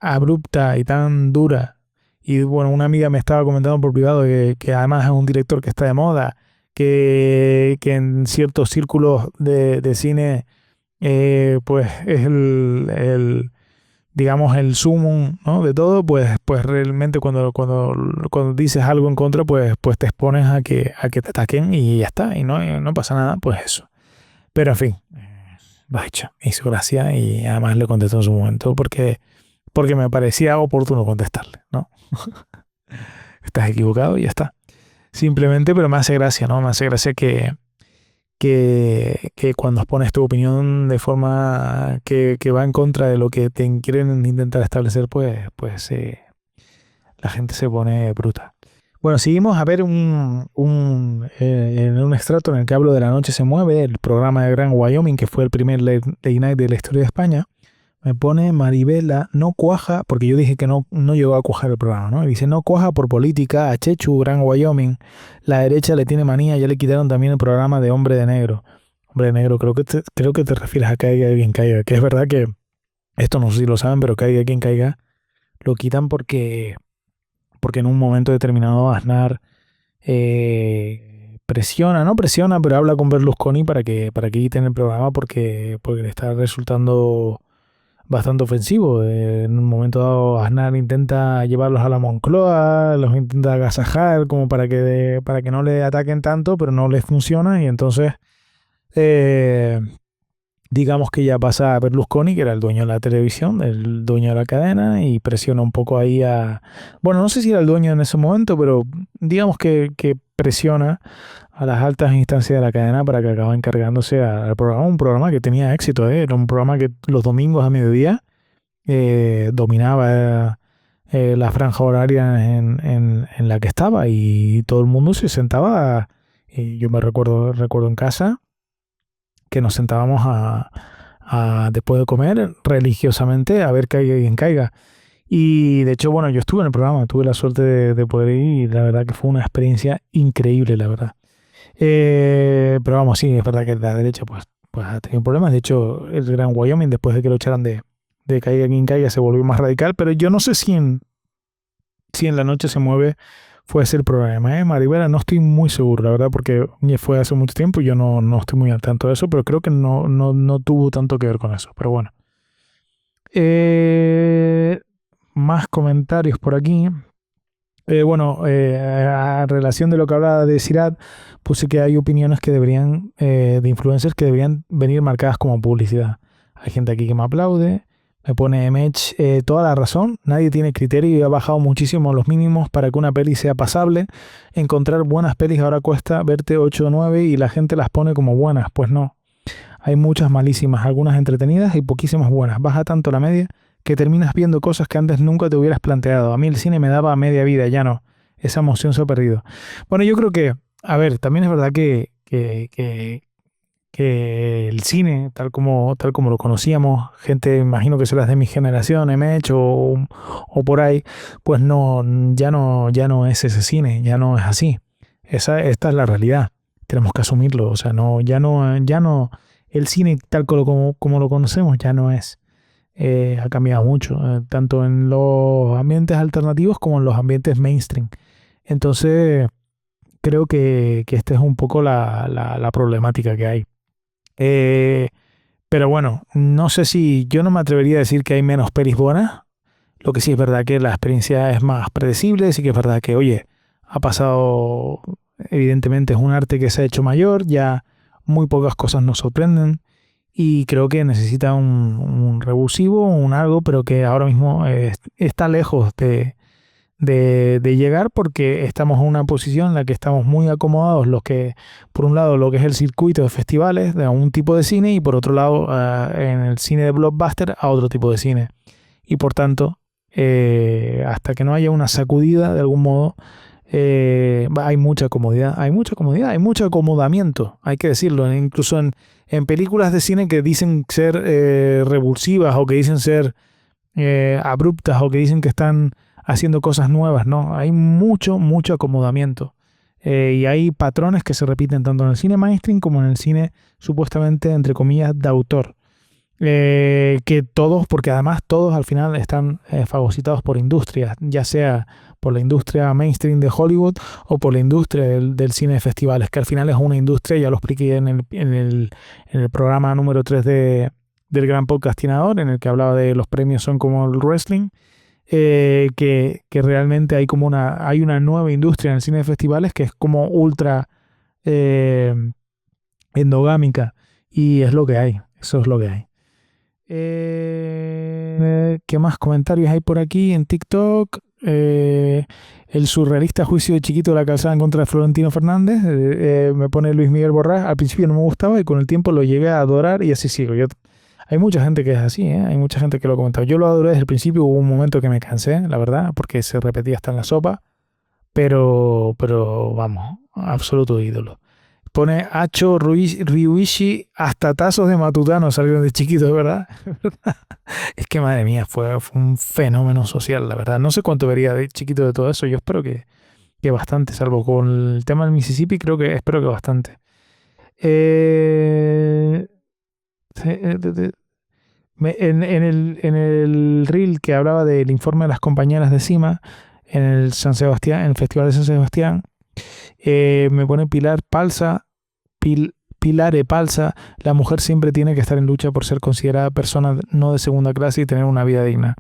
abrupta y tan dura, y bueno, una amiga me estaba comentando por privado que además es un director que está de moda, que en ciertos círculos de cine pues es digamos, el sumum, ¿no?, de todo, pues realmente cuando dices algo en contra, pues te expones a que te ataquen y ya está, y no pasa nada, pues eso. Pero en fin, vaya, me hizo gracia y además le contesté en su momento porque me parecía oportuno contestarle, ¿no? Estás equivocado y ya está. Simplemente, pero me hace gracia, ¿no? Me hace gracia que cuando expones tu opinión de forma que va en contra de lo que te quieren intentar establecer, pues la gente se pone bruta. Bueno, seguimos a ver en un extracto en el que hablo de La Noche se mueve, el programa de Gran Wyoming, que fue el primer late night de la historia de España. Me pone Maribela, no cuaja, porque yo dije que no llegó a cuajar el programa, ¿no? Y dice, no cuaja por política, a Chechu, Gran Wyoming, la derecha le tiene manía, ya le quitaron también el programa de Hombre de Negro. Hombre de Negro, creo que te refieres a Caiga quien caiga, que es verdad que, esto no sé si lo saben, pero Caiga quien caiga, lo quitan porque en un momento determinado Aznar no presiona, pero habla con Berlusconi para que quiten el programa porque le está resultando bastante ofensivo. En un momento dado, Aznar intenta llevarlos a la Moncloa, los intenta agasajar como para que no le ataquen tanto, pero no les funciona y entonces eh, digamos que ya pasa a Berlusconi, que era el dueño de la televisión, el dueño de la cadena, y presiona un poco ahí bueno, no sé si era el dueño en ese momento, pero digamos que presiona a las altas instancias de la cadena para que acaben encargándose al programa, un programa que tenía éxito, ¿eh? Era un programa que los domingos a mediodía dominaba la franja horaria en la que estaba y todo el mundo se sentaba, y yo me recuerdo en casa que nos sentábamos después de comer religiosamente a ver Caiga quien caiga. Y de hecho, bueno, yo estuve en el programa, tuve la suerte de poder ir y la verdad que fue una experiencia increíble, la verdad. Pero vamos, sí, es verdad que la derecha pues ha tenido problemas. De hecho, el Gran Wyoming, después de que lo echaran de Caiga quien caiga, se volvió más radical. Pero yo no sé si en La Noche se mueve fue ese el programa, Maribela, no estoy muy seguro, la verdad, porque fue hace mucho tiempo y yo no estoy muy al tanto de eso, pero creo que no tuvo tanto que ver con eso. Pero bueno. Más comentarios por aquí. Bueno, a relación de lo que hablaba de Sirat, puse que hay opiniones que deberían, de influencers que deberían venir marcadas como publicidad. Hay gente aquí que me aplaude. Me pone Mech, toda la razón, nadie tiene criterio y ha bajado muchísimo los mínimos para que una peli sea pasable. Encontrar buenas pelis ahora cuesta verte 8 o 9 y la gente las pone como buenas. Pues no, hay muchas malísimas, algunas entretenidas y poquísimas buenas. Baja tanto la media que terminas viendo cosas que antes nunca te hubieras planteado. A mí el cine me daba media vida, ya no. Esa emoción se ha perdido. Bueno, yo creo que, a ver, también es verdad que el cine, tal como lo conocíamos, gente, imagino que son las de mi generación, MH o por ahí, pues ya no es ese cine, ya no es así. Esta es la realidad. Tenemos que asumirlo. O sea, ya no, el cine tal como lo conocemos ya no es. Ha cambiado mucho, tanto en los ambientes alternativos como en los ambientes mainstream. Entonces, creo que esta es un poco la problemática que hay. Pero bueno, no sé si yo no me atrevería a decir que hay menos pelis buenas. Lo que sí es verdad que la experiencia es más predecible, sí que es verdad que, oye, ha pasado, evidentemente es un arte que se ha hecho mayor, ya muy pocas cosas nos sorprenden y creo que necesita un revulsivo, un algo, pero que ahora mismo está lejos de llegar porque estamos en una posición en la que estamos muy acomodados los que, por un lado, lo que es el circuito de festivales de un tipo de cine y por otro lado, en el cine de blockbuster a otro tipo de cine. Y por tanto, hasta que no haya una sacudida de algún modo, hay mucha comodidad, hay mucho acomodamiento, hay que decirlo, incluso en películas de cine que dicen ser revulsivas o que dicen ser abruptas o que dicen que están haciendo cosas nuevas, ¿no? Hay mucho acomodamiento. Y hay patrones que se repiten tanto en el cine mainstream como en el cine supuestamente, entre comillas, de autor. Que todos, porque además todos al final están fagocitados por industrias, ya sea por la industria mainstream de Hollywood o por la industria del cine de festivales, que al final es una industria, ya lo expliqué en el programa número 3 del Gran Podcastinador, en el que hablaba de los premios son como el wrestling, que realmente hay una nueva industria en el cine de festivales que es como ultra eh, endogámica y es lo que hay, eso es lo que hay. ¿Qué más comentarios hay por aquí en TikTok? El surrealista juicio de Chiquito de la Calzada en contra de Florentino Fernández. Me pone Luis Miguel Borrás. Al principio no me gustaba y con el tiempo lo llegué a adorar y así sigo. Hay mucha gente que es así, ¿eh? Hay mucha gente que lo ha comentado. Yo lo adoré desde el principio. Hubo un momento que me cansé, la verdad, porque se repetía hasta en la sopa. Pero vamos, absoluto ídolo. Pone Hacho, Ryuichi, hasta tazos de Matutano salieron de Chiquito, ¿verdad? Es que madre mía, fue un fenómeno social, la verdad. No sé cuánto vería de Chiquito de todo eso. Yo espero que bastante, salvo con el tema del Mississippi, espero que bastante. En el reel que hablaba del informe de las compañeras de CIMA en el San Sebastián, en el Festival de San Sebastián, me pone Pilare Palsa, la mujer siempre tiene que estar en lucha por ser considerada persona no de segunda clase y tener una vida digna.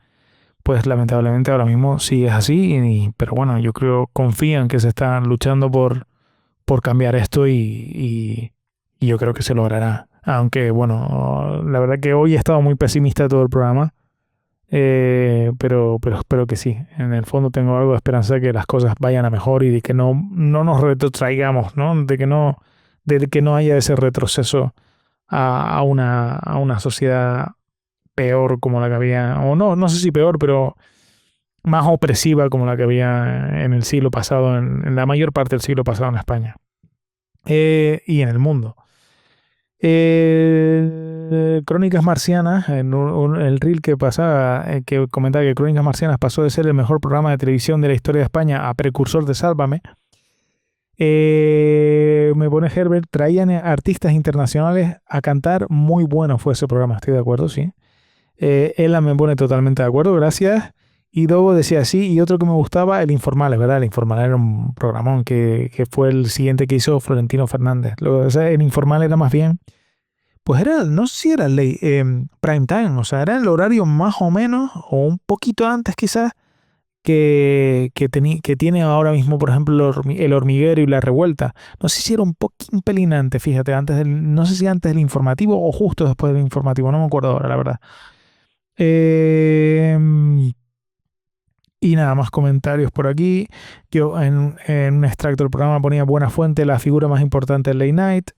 Pues lamentablemente ahora mismo sí es así, pero bueno, confío en que se están luchando por cambiar esto y yo creo que se logrará. Aunque bueno, la verdad que hoy he estado muy pesimista de todo el programa, pero espero que sí. En el fondo tengo algo de esperanza de que las cosas vayan a mejor y de que no nos retrotraigamos, ¿no? De que no haya ese retroceso a una sociedad peor como la que había, o no sé si peor, pero más opresiva como la que había en el siglo pasado, en la mayor parte del siglo pasado en España y en el mundo. Crónicas Marcianas, el reel que pasaba, que comentaba que Crónicas Marcianas pasó de ser el mejor programa de televisión de la historia de España a precursor de Sálvame. Me pone Herbert, traían artistas internacionales a cantar, muy bueno fue ese programa, estoy de acuerdo, sí. Ella me pone totalmente de acuerdo, gracias. Y Dogo decía sí, y otro que me gustaba, El Informal, es verdad, El Informal era un programón que fue el siguiente que hizo Florentino Fernández. El Informal era más bien, pues era, no sé si era prime time, o sea, era el horario más o menos, o un poquito antes quizás, que tiene ahora mismo, por ejemplo, El Hormiguero y La Revuelta. No sé si era un pelín antes, fíjate, no sé si antes del informativo o justo después del informativo, no me acuerdo ahora, la verdad. Y nada más comentarios por aquí. Yo en un extracto del programa ponía Buena Fuente, la figura más importante del late night.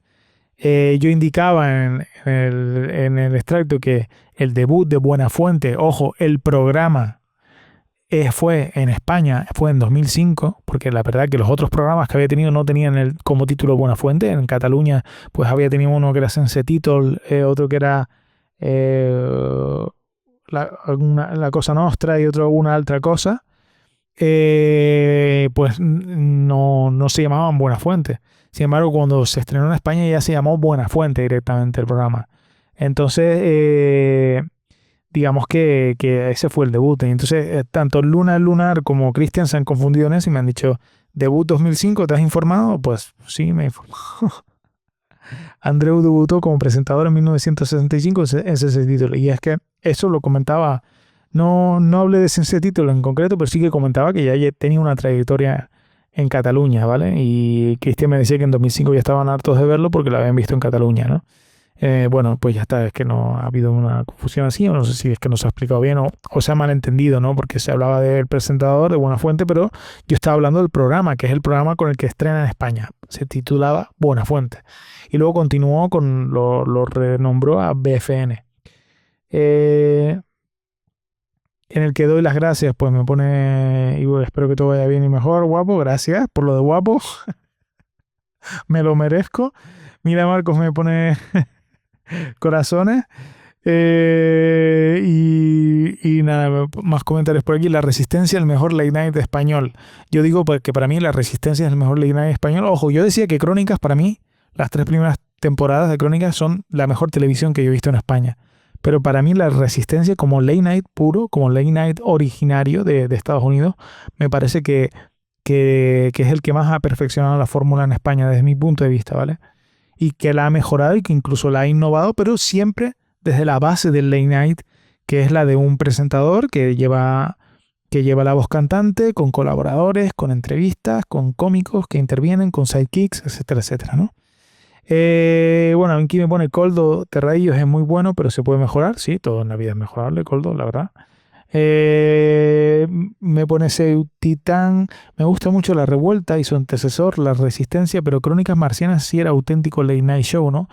Yo indicaba en el extracto que el debut de Buena Fuente, ojo, el programa fue en España, fue en 2005, porque la verdad que los otros programas que había tenido no tenían como título Buena Fuente. En Cataluña pues había tenido uno que era Sense Títol, otro que era la Cosa Nostra y otro alguna otra cosa, pues no se llamaban Buena Fuente. Sin embargo, cuando se estrenó en España ya se llamó Buena Fuente directamente el programa. Entonces, digamos que ese fue el debut. Y entonces, tanto Luna Lunar como Cristian se han confundido en eso y me han dicho, ¿debut 2005? ¿Te has informado? Pues sí, me he informado. Andreu debutó como presentador en 1965, ese es ese título. Y es que eso lo comentaba, no hablé de ese título en concreto, pero sí que comentaba que ya tenía una trayectoria en Cataluña, ¿vale? Y Cristian me decía que en 2005 ya estaban hartos de verlo porque lo habían visto en Cataluña, ¿no? Bueno, pues ya está, es que no ha habido una confusión así, o no sé si es que no se ha explicado bien o se ha malentendido, ¿no? Porque se hablaba del presentador de Buenafuente, pero yo estaba hablando del programa, que es el programa con el que estrena en España. Se titulaba Buenafuente. Y luego continuó lo renombró a BFN. En el que doy las gracias, pues me pone, y bueno, espero que todo vaya bien y mejor, guapo, gracias por lo de guapo, me lo merezco. Mira, Marcos me pone corazones. Y nada, más comentarios por aquí. La Resistencia, el mejor late night español. Yo digo que para mí La Resistencia es el mejor late night español. Ojo, yo decía que Crónicas, para mí, las 3 primeras temporadas de Crónicas son la mejor televisión que yo he visto en España. Pero para mí La Resistencia como late night puro, como late night originario de Estados Unidos, me parece que es el que más ha perfeccionado la fórmula en España desde mi punto de vista, ¿vale? Y que la ha mejorado y que incluso la ha innovado, pero siempre desde la base del late night, que es la de un presentador que lleva la voz cantante, con colaboradores, con entrevistas, con cómicos que intervienen, con sidekicks, etcétera, etcétera, ¿no? Bueno, aquí me pone Coldo Terradillos es muy bueno, pero se puede mejorar. Sí, todo en la vida es mejorable, Coldo, la verdad. Me pone Titán. Me gusta mucho La Revuelta y su antecesor, La Resistencia, pero Crónicas Marcianas sí era auténtico late night show, ¿no?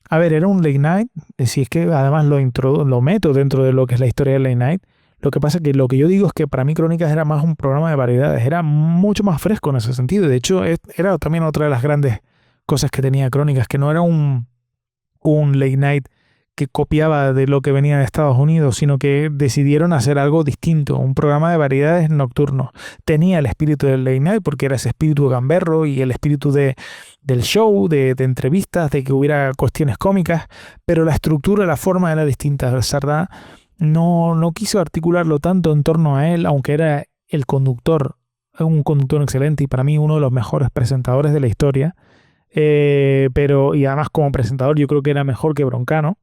A ver, era un late night, si es que además lo meto dentro de lo que es la historia del late night. Lo que pasa es que lo que yo digo es que para mí Crónicas era más un programa de variedades, era mucho más fresco en ese sentido. De hecho, era también otra de las grandes cosas que tenía Crónicas, que no era un late night que copiaba de lo que venía de Estados Unidos, sino que decidieron hacer algo distinto, un programa de variedades nocturno. Tenía el espíritu del late night porque era ese espíritu gamberro y el espíritu del show, de entrevistas, de que hubiera cuestiones cómicas, pero la estructura, la forma era distinta. Sardá no quiso articularlo tanto en torno a él, aunque era el conductor, un conductor excelente y para mí uno de los mejores presentadores de la historia. Y además como presentador yo creo que era mejor que Broncano,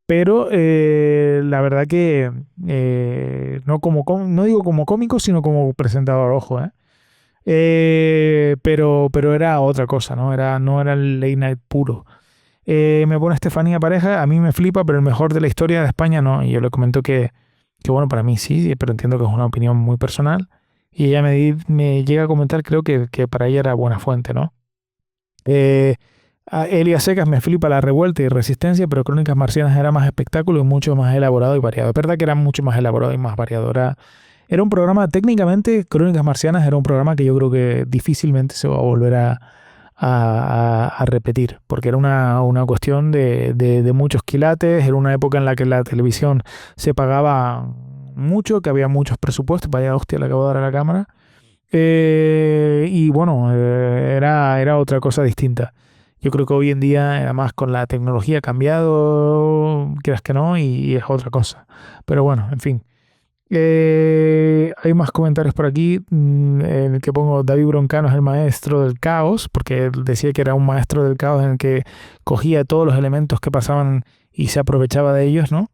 pero la verdad que no digo como cómico, sino como presentador, ojo, pero era otra cosa, no era el late night puro. Me pone Estefanía Pareja, a mí me flipa, pero el mejor de la historia de España no, y yo le comento que bueno, para mí sí, pero entiendo que es una opinión muy personal, y ella me llega a comentar, creo que para ella era Buenafuente, ¿no? A Elia Secas me flipa La Revuelta y Resistencia, pero Crónicas Marcianas era más espectáculo y mucho más elaborado y variado. Es verdad que era mucho más elaborado y más variado. Era un programa, técnicamente, Crónicas Marcianas era un programa que yo creo que difícilmente se va a volver a repetir, porque era una cuestión de muchos quilates, era una época en la que la televisión se pagaba mucho, que había muchos presupuestos, vaya hostia, le acabo de dar a la cámara. Y bueno, era otra cosa distinta. Yo creo que hoy en día, además con la tecnología ha cambiado, quieras que no, y es otra cosa. Pero bueno, en fin. Hay más comentarios por aquí en el que pongo David Broncano es el maestro del caos, porque él decía que era un maestro del caos en el que cogía todos los elementos que pasaban y se aprovechaba de ellos, ¿no?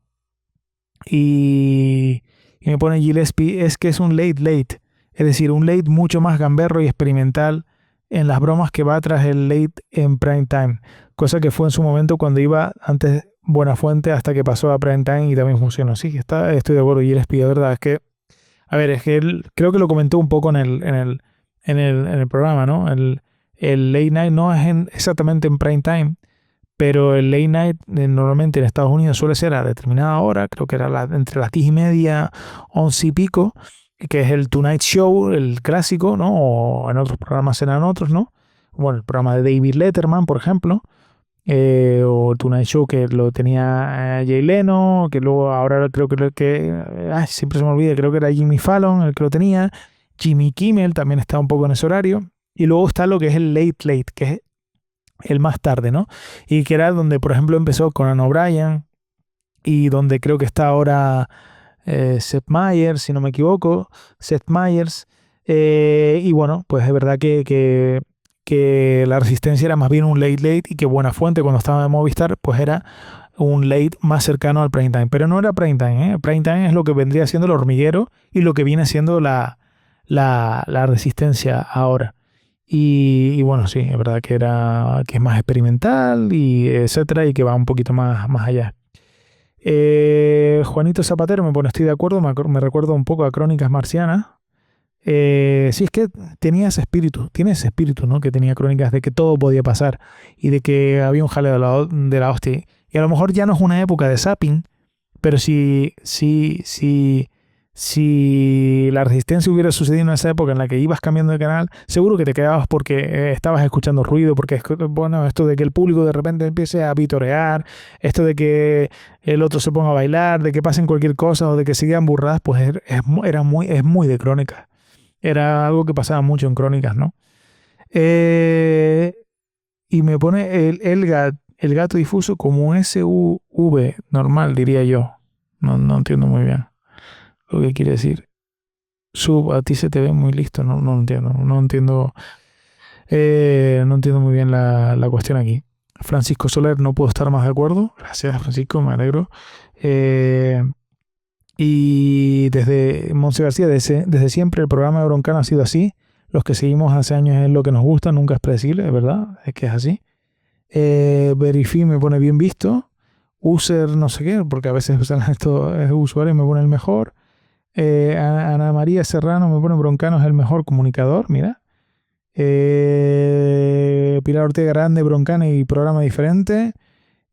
Y me pone Gillespie, es que es un late. Es decir, un late mucho más gamberro y experimental en las bromas que va tras el late en prime time, cosa que fue en su momento cuando iba antes Buenafuente hasta que pasó a prime time y también funcionó. Sí, estoy de acuerdo, Gillespie, de verdad, es que, a ver, es que él creo que lo comentó un poco en el programa, ¿no? El late night no es exactamente en prime time, pero el late night normalmente en Estados Unidos suele ser a determinada hora, creo que era entre las 10:30, 11 y pico, que es el Tonight Show, el clásico, ¿no? O en otros programas serán otros, ¿no? Bueno, el programa de David Letterman, por ejemplo, o el Tonight Show que lo tenía Jay Leno, que luego ahora creo siempre se me olvida, creo que era Jimmy Fallon el que lo tenía, Jimmy Kimmel también está un poco en ese horario, y luego está lo que es el Late, que es el más tarde, ¿no? Y que era donde, por ejemplo, empezó Conan O'Brien y donde creo que está ahora Seth Meyers, si no me equivoco, Seth Meyers. Y bueno, pues es verdad que que La Resistencia era más bien un late late y que Buenafuente cuando estaba en Movistar pues era un late más cercano al prime time. Pero no era prime time, ¿eh? Prime time es lo que vendría siendo El Hormiguero y lo que viene siendo la Resistencia ahora. Y bueno, sí, es verdad que es más experimental y etcétera y que va un poquito más allá. Juanito Zapatero me pone, estoy de acuerdo, me recuerda un poco a Crónicas Marcianas. Sí, es que tiene ese espíritu, ¿no? Que tenía Crónicas de que todo podía pasar y de que había un jaleo de la hostia. Y a lo mejor ya no es una época de zapping, pero si la Resistencia hubiera sucedido en esa época en la que ibas cambiando de canal, seguro que te quedabas porque estabas escuchando ruido, porque bueno, esto de que el público de repente empiece a vitorear, esto de que el otro se ponga a bailar, de que pasen cualquier cosa o de que sigan burradas, pues es muy de Crónicas. Era algo que pasaba mucho en Crónicas, ¿no? Y me pone el gato difuso como un SUV normal, diría yo. No entiendo muy bien lo que quiere decir. A ti se te ve muy listo, no entiendo. No entiendo muy bien la cuestión aquí. Francisco Soler, no puedo estar más de acuerdo. Gracias, Francisco, me alegro. Y desde Monse García, desde siempre el programa de Broncano ha sido así. Los que seguimos hace años es lo que nos gusta, nunca es predecible, es verdad, es que es así. Verify me pone bien visto. User no sé qué, porque a veces usan estos usuarios me pone el mejor. Ana María Serrano me pone Broncano es el mejor comunicador, mira. Pilar Ortega Grande, Broncano y programa diferente.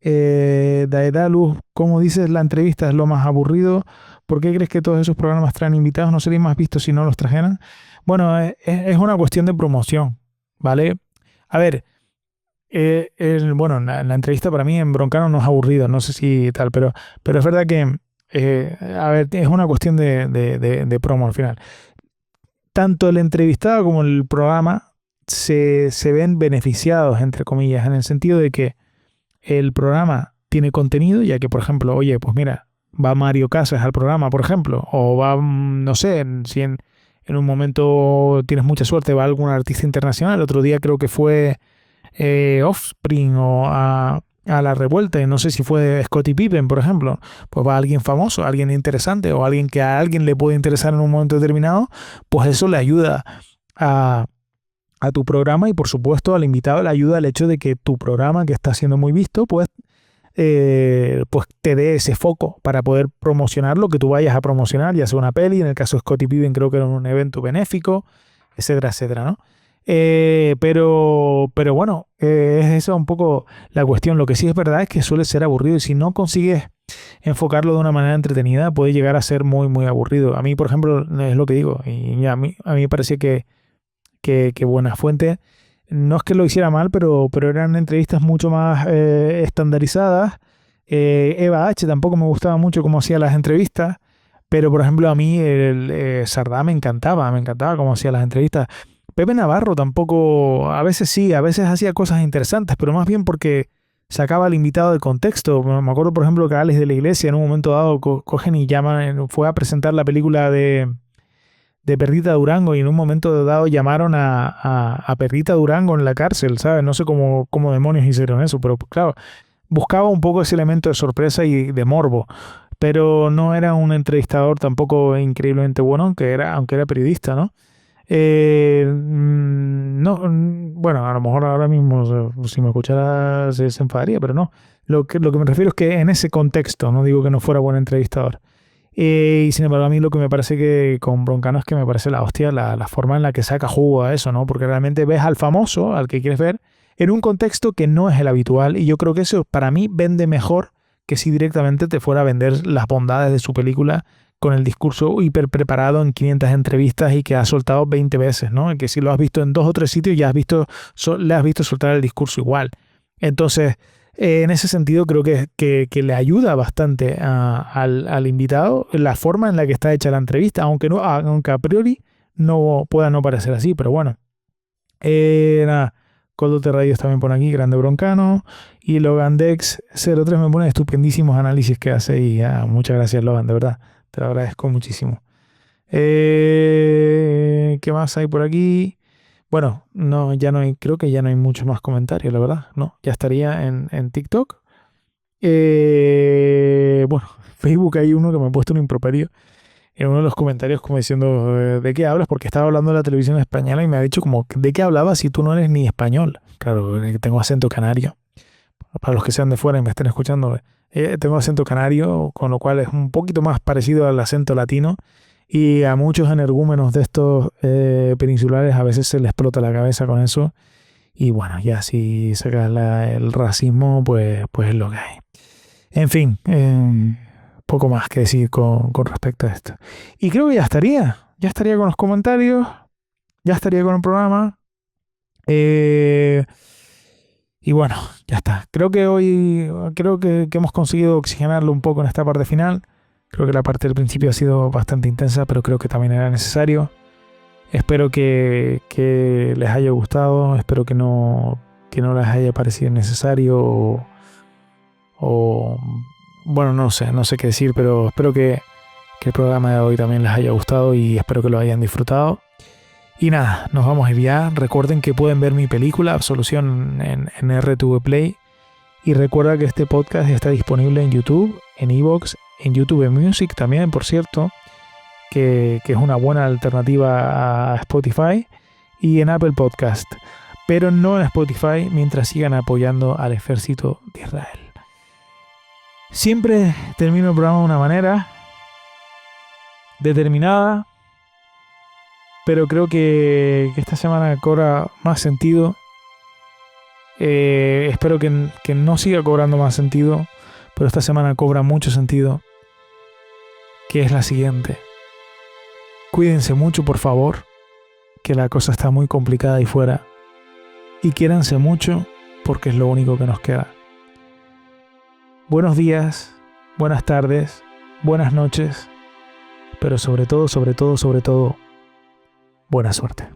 Daedalus, como dices, la entrevista es lo más aburrido. ¿Por qué crees que todos esos programas traen invitados? ¿No serían más vistos si no los trajeran? Bueno, es una cuestión de promoción, ¿vale? A ver, bueno, la entrevista para mí en Broncano no es aburrido, no sé si tal, pero es verdad que, a ver, es una cuestión de promo al final. Tanto el entrevistado como el programa se ven beneficiados, entre comillas, en el sentido de que el programa tiene contenido, ya que, por ejemplo, oye, pues mira, va Mario Casas al programa, por ejemplo, o va, no sé, si en un momento tienes mucha suerte, va algún artista internacional. El otro día creo que fue Offspring o a La Revuelta, y no sé si fue Scottie Pippen, por ejemplo. Pues va alguien famoso, alguien interesante o alguien que a alguien le puede interesar en un momento determinado, pues eso le ayuda a tu programa y por supuesto al invitado le ayuda el hecho de que tu programa, que está siendo muy visto, pues te dé ese foco para poder promocionar lo que tú vayas a promocionar, ya sea una peli, en el caso de Scottie Pippen creo que era un evento benéfico, etcétera, etcétera, ¿no? Pero bueno, es eso un poco la cuestión. Lo que sí es verdad es que suele ser aburrido y si no consigues enfocarlo de una manera entretenida puede llegar a ser muy, muy aburrido. A mí, por ejemplo, es lo que digo, y a mí me parece que Buenafuente no es que lo hiciera mal, pero eran entrevistas mucho más estandarizadas. Eva H. tampoco me gustaba mucho cómo hacía las entrevistas, pero por ejemplo a mí Sardá me encantaba cómo hacía las entrevistas. Pepe Navarro tampoco, a veces sí, a veces hacía cosas interesantes, pero más bien porque sacaba al invitado de contexto. Me acuerdo, por ejemplo, que Alex de la Iglesia en un momento dado cogen y llaman, fue a presentar la película de Perdita Durango y en un momento dado llamaron a Perdita Durango en la cárcel, ¿sabes? No sé cómo demonios hicieron eso, pero claro, buscaba un poco ese elemento de sorpresa y de morbo, pero no era un entrevistador tampoco increíblemente bueno, aunque era periodista, ¿no? No, bueno, a lo mejor ahora mismo si me escuchara se enfadaría, pero no. Lo que me refiero es que en ese contexto, no digo que no fuera buen entrevistador. Y sin embargo a mí lo que me parece que con Broncano es que me parece la hostia la forma en la que saca jugo a eso, ¿no? Porque realmente ves al famoso, al que quieres ver, en un contexto que no es el habitual y yo creo que eso para mí vende mejor que si directamente te fuera a vender las bondades de su película con el discurso hiper preparado en 500 entrevistas y que ha soltado 20 veces, ¿no? Que si lo has visto en 2 o 3 sitios ya le has visto soltar el discurso igual. Entonces, en ese sentido creo que le ayuda bastante al invitado la forma en la que está hecha la entrevista, aunque a priori no pueda no parecer así, pero bueno. Nada, Coldote Radios también pone aquí, grande Broncano, y Logandex 03 me pone estupendísimos análisis que hace y muchas gracias Logan, de verdad, te lo agradezco muchísimo. ¿Qué más hay por aquí? Bueno, no, ya no hay, creo que ya no hay muchos más comentarios, la verdad. No, ya estaría en TikTok. Bueno, Facebook hay uno que me ha puesto un improperio en uno de los comentarios como diciendo ¿de qué hablas? Porque estaba hablando de la televisión española y me ha dicho como ¿de qué hablabas si tú no eres ni español? Claro, tengo acento canario. Para los que sean de fuera y me estén escuchando, tengo acento canario, con lo cual es un poquito más parecido al acento latino. Y a muchos energúmenos de estos peninsulares a veces se les explota la cabeza con eso. Y bueno, ya si sacas el racismo, pues es lo que hay. En fin, poco más que decir con respecto a esto. Y creo que ya estaría con los comentarios, ya estaría con el programa. Y bueno, ya está. Creo que hemos conseguido oxigenarlo un poco en esta parte final. Creo que la parte del principio ha sido bastante intensa, pero creo que también era necesario. Espero que les haya gustado, espero que no les haya parecido necesario o bueno, no sé qué decir, pero espero que el programa de hoy también les haya gustado y espero que lo hayan disfrutado. Y nada, nos vamos a ir ya. Recuerden que pueden ver mi película Absolución en RTV Play. Y recuerda que este podcast está disponible en YouTube, en iVoox, en YouTube Music también, por cierto, que es una buena alternativa a Spotify, y en Apple Podcast, pero no en Spotify mientras sigan apoyando al ejército de Israel. Siempre termino el programa de una manera determinada, pero creo que esta semana cobra más sentido. Espero que no siga cobrando más sentido, pero esta semana cobra mucho sentido, que es la siguiente. Cuídense mucho, por favor, que la cosa está muy complicada ahí fuera, y quiéranse mucho porque es lo único que nos queda. Buenos días, buenas tardes, buenas noches, pero sobre todo, buena suerte.